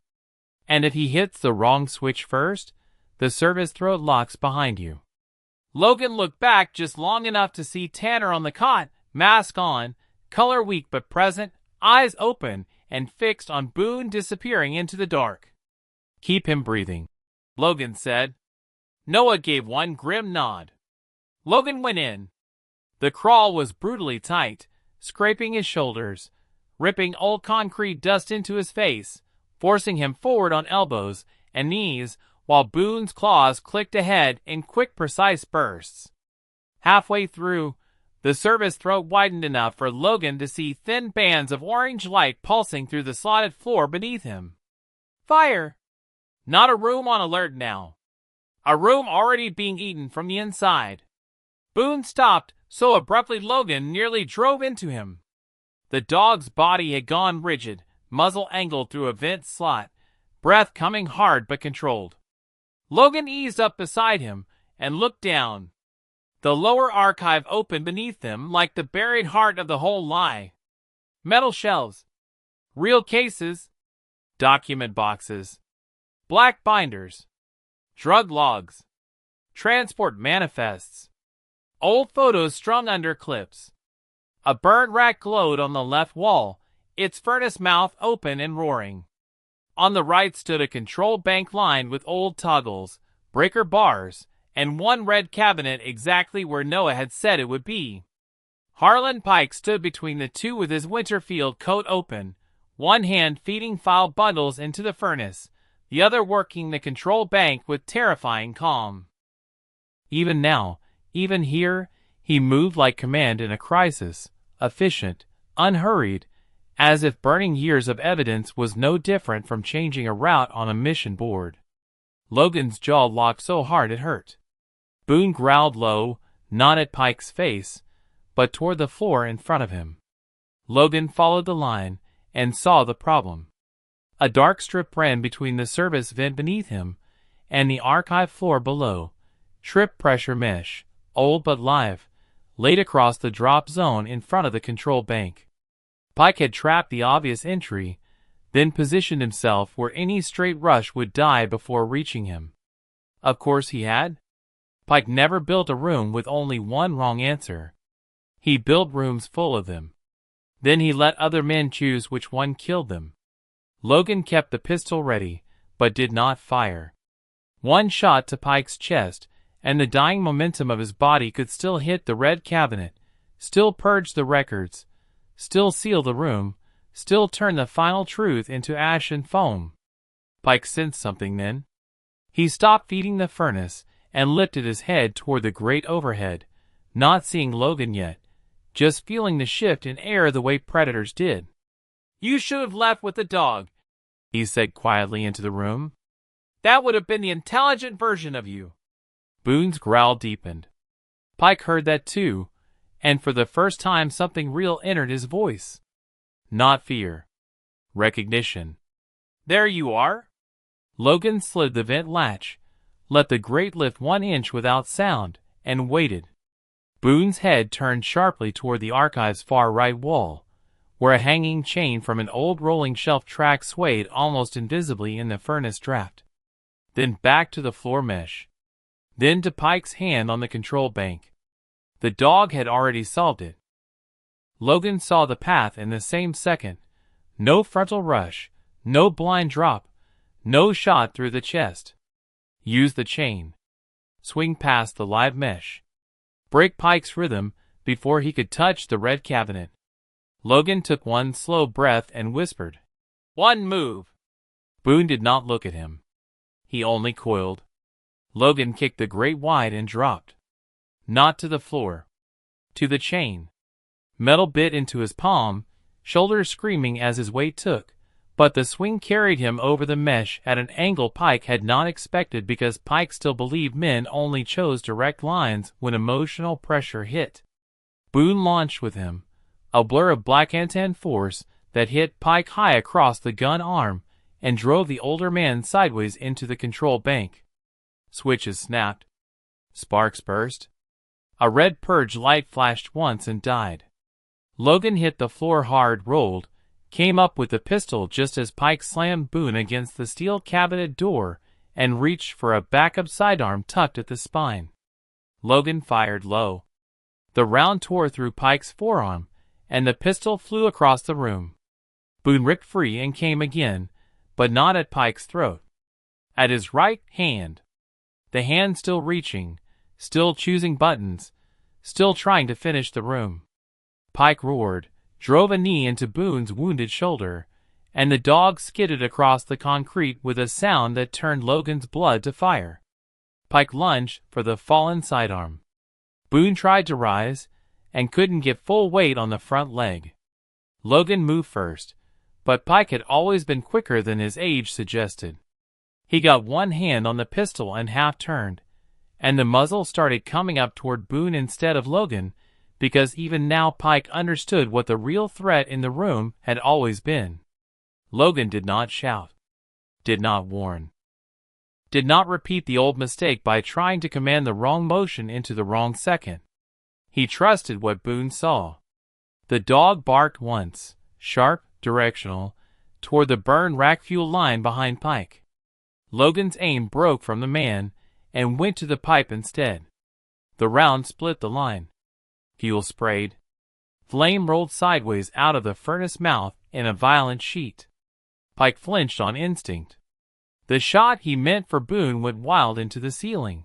"And if he hits the wrong switch first, the service throat locks behind you." Logan looked back just long enough to see Tanner on the cot, mask on, color weak but present, eyes open and fixed on Boone disappearing into the dark. "Keep him breathing," Logan said. Noah gave one grim nod. Logan went in. The crawl was brutally tight, scraping his shoulders, ripping old concrete dust into his face, forcing him forward on elbows and knees while Boone's claws clicked ahead in quick, precise bursts. Halfway through, the service throat widened enough for Logan to see thin bands of orange light pulsing through the slotted floor beneath him. Fire! Not a room on alert now. A room already being eaten from the inside. Boone stopped so abruptly Logan nearly drove into him. The dog's body had gone rigid, muzzle angled through a vent slot, breath coming hard but controlled. Logan eased up beside him and looked down. The lower archive opened beneath them like the buried heart of the whole lie. Metal shelves, real cases, document boxes, black binders, drug logs, transport manifests, old photos strung under clips. A burnt rack glowed on the left wall, its furnace mouth open and roaring. On the right stood a control bank lined with old toggles, breaker bars, and one red cabinet exactly where Noah had said it would be. Harlan Pike stood between the two with his Winterfield coat open, one hand feeding file bundles into the furnace, the other working the control bank with terrifying calm. Even now, even here, he moved like command in a crisis, efficient, unhurried, as if burning years of evidence was no different from changing a route on a mission board. Logan's jaw locked so hard it hurt. Boone growled low, not at Pike's face, but toward the floor in front of him. Logan followed the line and saw the problem. A dark strip ran between the service vent beneath him and the archive floor below, trip pressure mesh, old but live, laid across the drop zone in front of the control bank. Pike had trapped the obvious entry, then positioned himself where any straight rush would die before reaching him. Of course he had. Pike never built a room with only one wrong answer. He built rooms full of them. Then he let other men choose which one killed them. Logan kept the pistol ready, but did not fire. One shot to Pike's chest, and the dying momentum of his body could still hit the red cabinet, still purge the records, still seal the room, still turn the final truth into ash and foam. Pike sensed something then. He stopped feeding the furnace and lifted his head toward the great overhead, not seeing Logan yet, just feeling the shift in air the way predators did. "You should have left with the dog," he said quietly into the room. "That would have been the intelligent version of you." Boone's growl deepened. Pike heard that too, and for the first time something real entered his voice. Not fear. Recognition. There you are! Logan slid the vent latch, let the grate lift 1 inch without sound, and waited. Boone's head turned sharply toward the archive's far right wall, where a hanging chain from an old rolling shelf track swayed almost invisibly in the furnace draft. Then back to the floor mesh. Then to Pike's hand on the control bank. The dog had already solved it. Logan saw the path in the same second. No frontal rush, no blind drop, no shot through the chest. Use the chain. Swing past the live mesh. Break Pike's rhythm before he could touch the red cabinet. Logan took 1 slow breath and whispered, "One move." Boone did not look at him. He only coiled. Logan kicked the grate wide and dropped. Not to the floor. To the chain. Metal bit into his palm, shoulders screaming as his weight took, but the swing carried him over the mesh at an angle Pike had not expected because Pike still believed men only chose direct lines when emotional pressure hit. Boone launched with him, a blur of black antenna force that hit Pike high across the gun arm and drove the older man sideways into the control bank. Switches snapped. Sparks burst. A red purge light flashed once and died. Logan hit the floor hard, rolled, came up with the pistol just as Pike slammed Boone against the steel cabinet door and reached for a backup sidearm tucked at the spine. Logan fired low. The round tore through Pike's forearm, and the pistol flew across the room. Boone ripped free and came again, but not at Pike's throat. At his right hand. The hand still reaching, still choosing buttons, still trying to finish the room. Pike roared, drove a knee into Boone's wounded shoulder, and the dog skidded across the concrete with a sound that turned Logan's blood to fire. Pike lunged for the fallen sidearm. Boone tried to rise, and couldn't get full weight on the front leg. Logan moved first, but Pike had always been quicker than his age suggested. He got 1 hand on the pistol and half turned, and the muzzle started coming up toward Boone instead of Logan, because even now Pike understood what the real threat in the room had always been. Logan did not shout, did not warn, did not repeat the old mistake by trying to command the wrong motion into the wrong second. He trusted what Boone saw. The dog barked once, sharp, directional, toward the burn rack fuel line behind Pike. Logan's aim broke from the man and went to the pipe instead. The round split the line. Fuel sprayed. Flame rolled sideways out of the furnace mouth in a violent sheet. Pike flinched on instinct. The shot he meant for Boone went wild into the ceiling.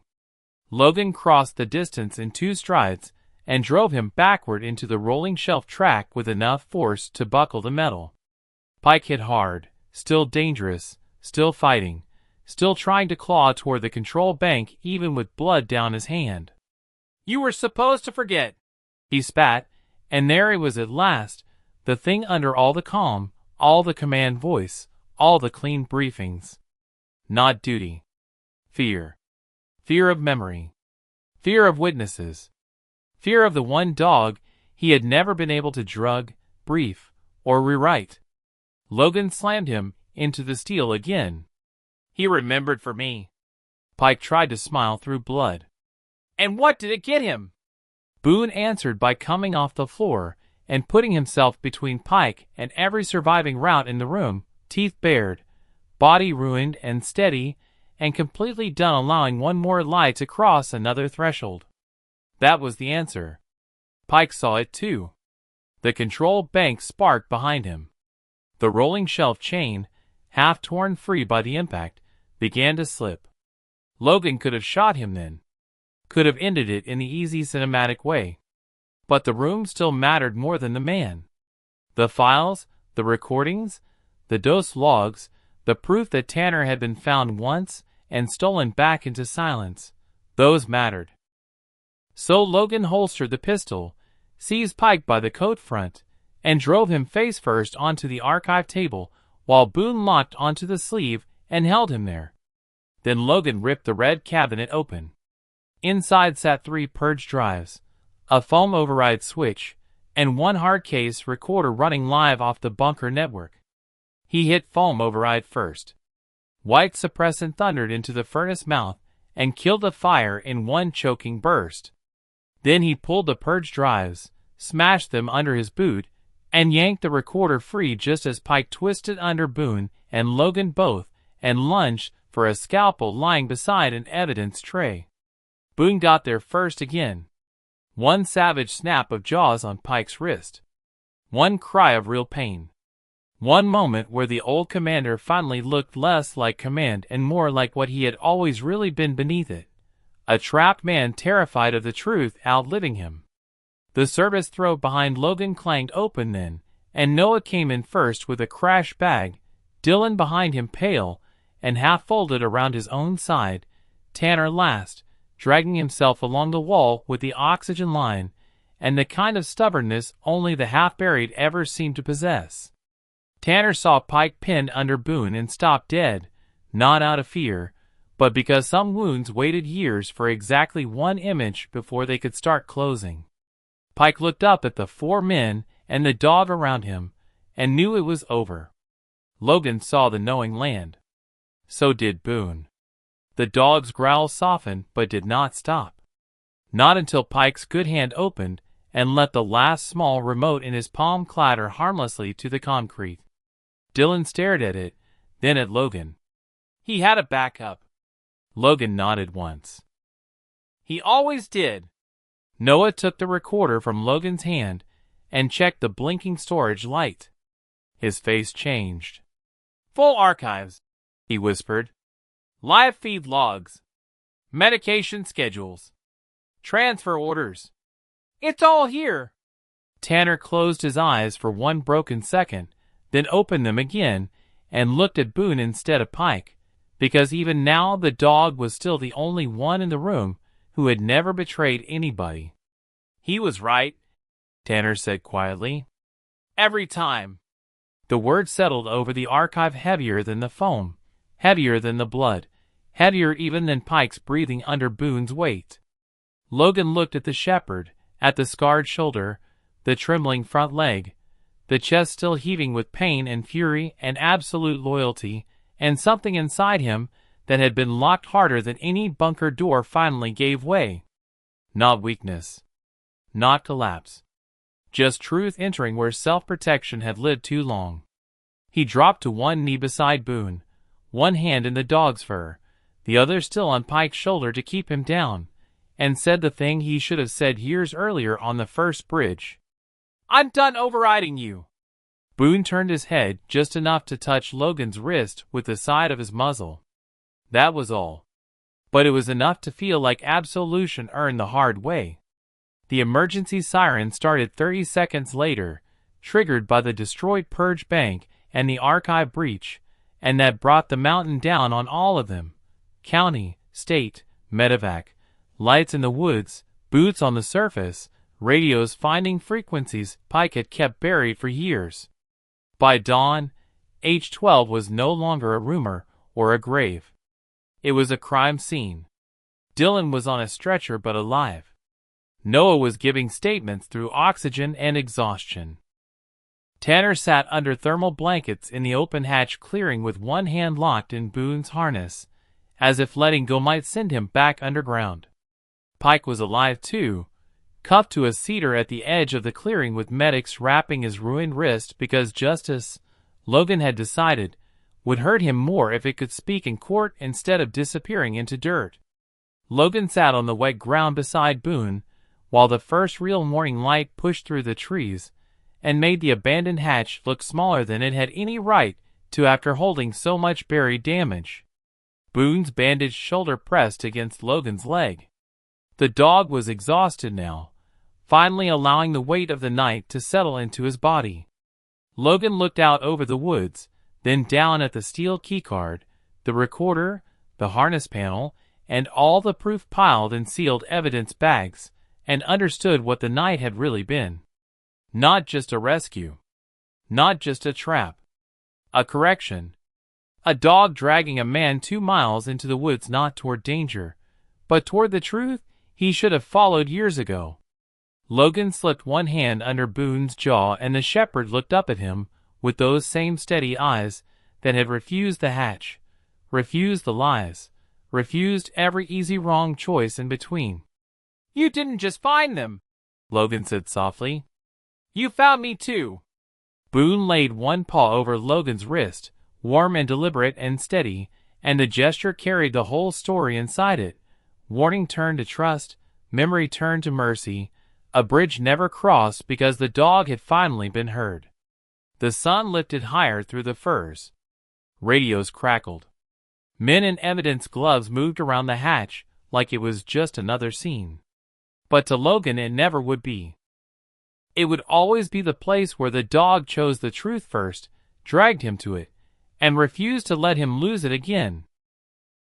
Logan crossed the distance in 2 strides and drove him backward into the rolling shelf track with enough force to buckle the metal. Pike hit hard, still dangerous, still fighting, still trying to claw toward the control bank even with blood down his hand. "You were supposed to forget," he spat, and there he was at last, the thing under all the calm, all the command voice, all the clean briefings. Not duty. Fear. Fear of memory. Fear of witnesses. Fear of the one dog he had never been able to drug, brief, or rewrite. Logan slammed him into the steel again. "He remembered for me." Pike tried to smile through blood. "And what did it get him?" Boone answered by coming off the floor and putting himself between Pike and every surviving route in the room, teeth bared, body ruined and steady, and completely done allowing one more lie to cross another threshold. That was the answer. Pike saw it too. The control bank sparked behind him. The rolling shelf chain, half torn free by the impact, began to slip. Logan could have shot him then. Could have ended it in the easy cinematic way. But the room still mattered more than the man. The files, the recordings, the dose logs, the proof that Tanner had been found once and stolen back into silence, those mattered. So Logan holstered the pistol, seized Pike by the coat front, and drove him face first onto the archive table while Boone locked onto the sleeve and held him there. Then Logan ripped the red cabinet open. Inside sat 3 purge drives, a foam override switch, and 1 hard case recorder running live off the bunker network. He hit foam override first. White suppressant thundered into the furnace mouth and killed the fire in 1 choking burst. Then he pulled the purge drives, smashed them under his boot, and yanked the recorder free just as Pike twisted under Boone and Logan both and lunged for a scalpel lying beside an evidence tray. Boone got there first again. 1 savage snap of jaws on Pike's wrist. 1 cry of real pain. 1 moment where the old commander finally looked less like command and more like what he had always really been beneath it. A trapped man terrified of the truth outliving him. The service throat behind Logan clanged open then, and Noah came in first with a crash bag, Dylan behind him pale and half folded around his own side, Tanner last, dragging himself along the wall with the oxygen line and the kind of stubbornness only the half-buried ever seemed to possess. Tanner saw Pike pinned under Boone and stopped dead, not out of fear, but because some wounds waited years for exactly 1 image before they could start closing. Pike looked up at the 4 men and the dog around him, and knew it was over. Logan saw the knowing land. So did Boone. The dog's growl softened but did not stop. Not until Pike's good hand opened and let the last small remote in his palm clatter harmlessly to the concrete. Dylan stared at it, then at Logan. He had a backup. Logan nodded once. He always did. Noah took the recorder from Logan's hand and checked the blinking storage light. His face changed. Full archives, he whispered. Live feed logs. Medication schedules. Transfer orders. It's all here. Tanner closed his eyes for 1 broken second, then opened them again and looked at Boone instead of Pike, because even now the dog was still the only one in the room who had never betrayed anybody. He was right, Tanner said quietly. Every time. The word settled over the archive heavier than the foam, heavier than the blood, heavier even than Pike's breathing under Boone's weight. Logan looked at the shepherd, at the scarred shoulder, the trembling front leg, the chest still heaving with pain and fury and absolute loyalty, and something inside him that had been locked harder than any bunker door finally gave way. Not weakness. Not collapse. Just truth entering where self-protection had lived too long. He dropped to 1 knee beside Boone, 1 hand in the dog's fur, the other still on Pike's shoulder to keep him down, and said the thing he should have said years earlier on the first bridge. I'm done overriding you. Boone turned his head just enough to touch Logan's wrist with the side of his muzzle. That was all. But it was enough to feel like absolution earned the hard way. The emergency siren started 30 seconds later, triggered by the destroyed purge bank and the archive breach, and that brought the mountain down on all of them. County, state, medevac, lights in the woods, boots on the surface, radios finding frequencies Pike had kept buried for years. By dawn, H-12 was no longer a rumor or a grave. It was a crime scene. Dylan was on a stretcher but alive. Noah was giving statements through oxygen and exhaustion. Tanner sat under thermal blankets in the open hatch clearing with 1 hand locked in Boone's harness, as if letting go might send him back underground. Pike was alive too, cuffed to a cedar at the edge of the clearing with medics wrapping his ruined wrist because justice, Logan had decided, would hurt him more if it could speak in court instead of disappearing into dirt. Logan sat on the wet ground beside Boone, while the first real morning light pushed through the trees and made the abandoned hatch look smaller than it had any right to after holding so much buried damage. Boone's bandaged shoulder pressed against Logan's leg. The dog was exhausted now, finally allowing the weight of the night to settle into his body. Logan looked out over the woods, then down at the steel keycard, the recorder, the harness panel, and all the proof piled in sealed evidence bags, and understood what the night had really been. Not just a rescue. Not just a trap. A correction. A dog dragging a man 2 miles into the woods not toward danger, but toward the truth He should have followed years ago. Logan slipped one hand under Boone's jaw, and the shepherd looked up at him with those same steady eyes that had refused the hatch, refused the lies, refused every easy wrong choice in between. "You didn't just find them," Logan said softly. "You found me too." Boone laid one paw over Logan's wrist, warm and deliberate and steady, and the gesture carried the whole story inside it. Warning turned to trust, memory turned to mercy, a bridge never crossed because the dog had finally been heard. The sun lifted higher through the firs. Radios crackled. Men in evidence gloves moved around the hatch like it was just another scene. But to Logan it never would be. It would always be the place where the dog chose the truth first, dragged him to it, and refused to let him lose it again.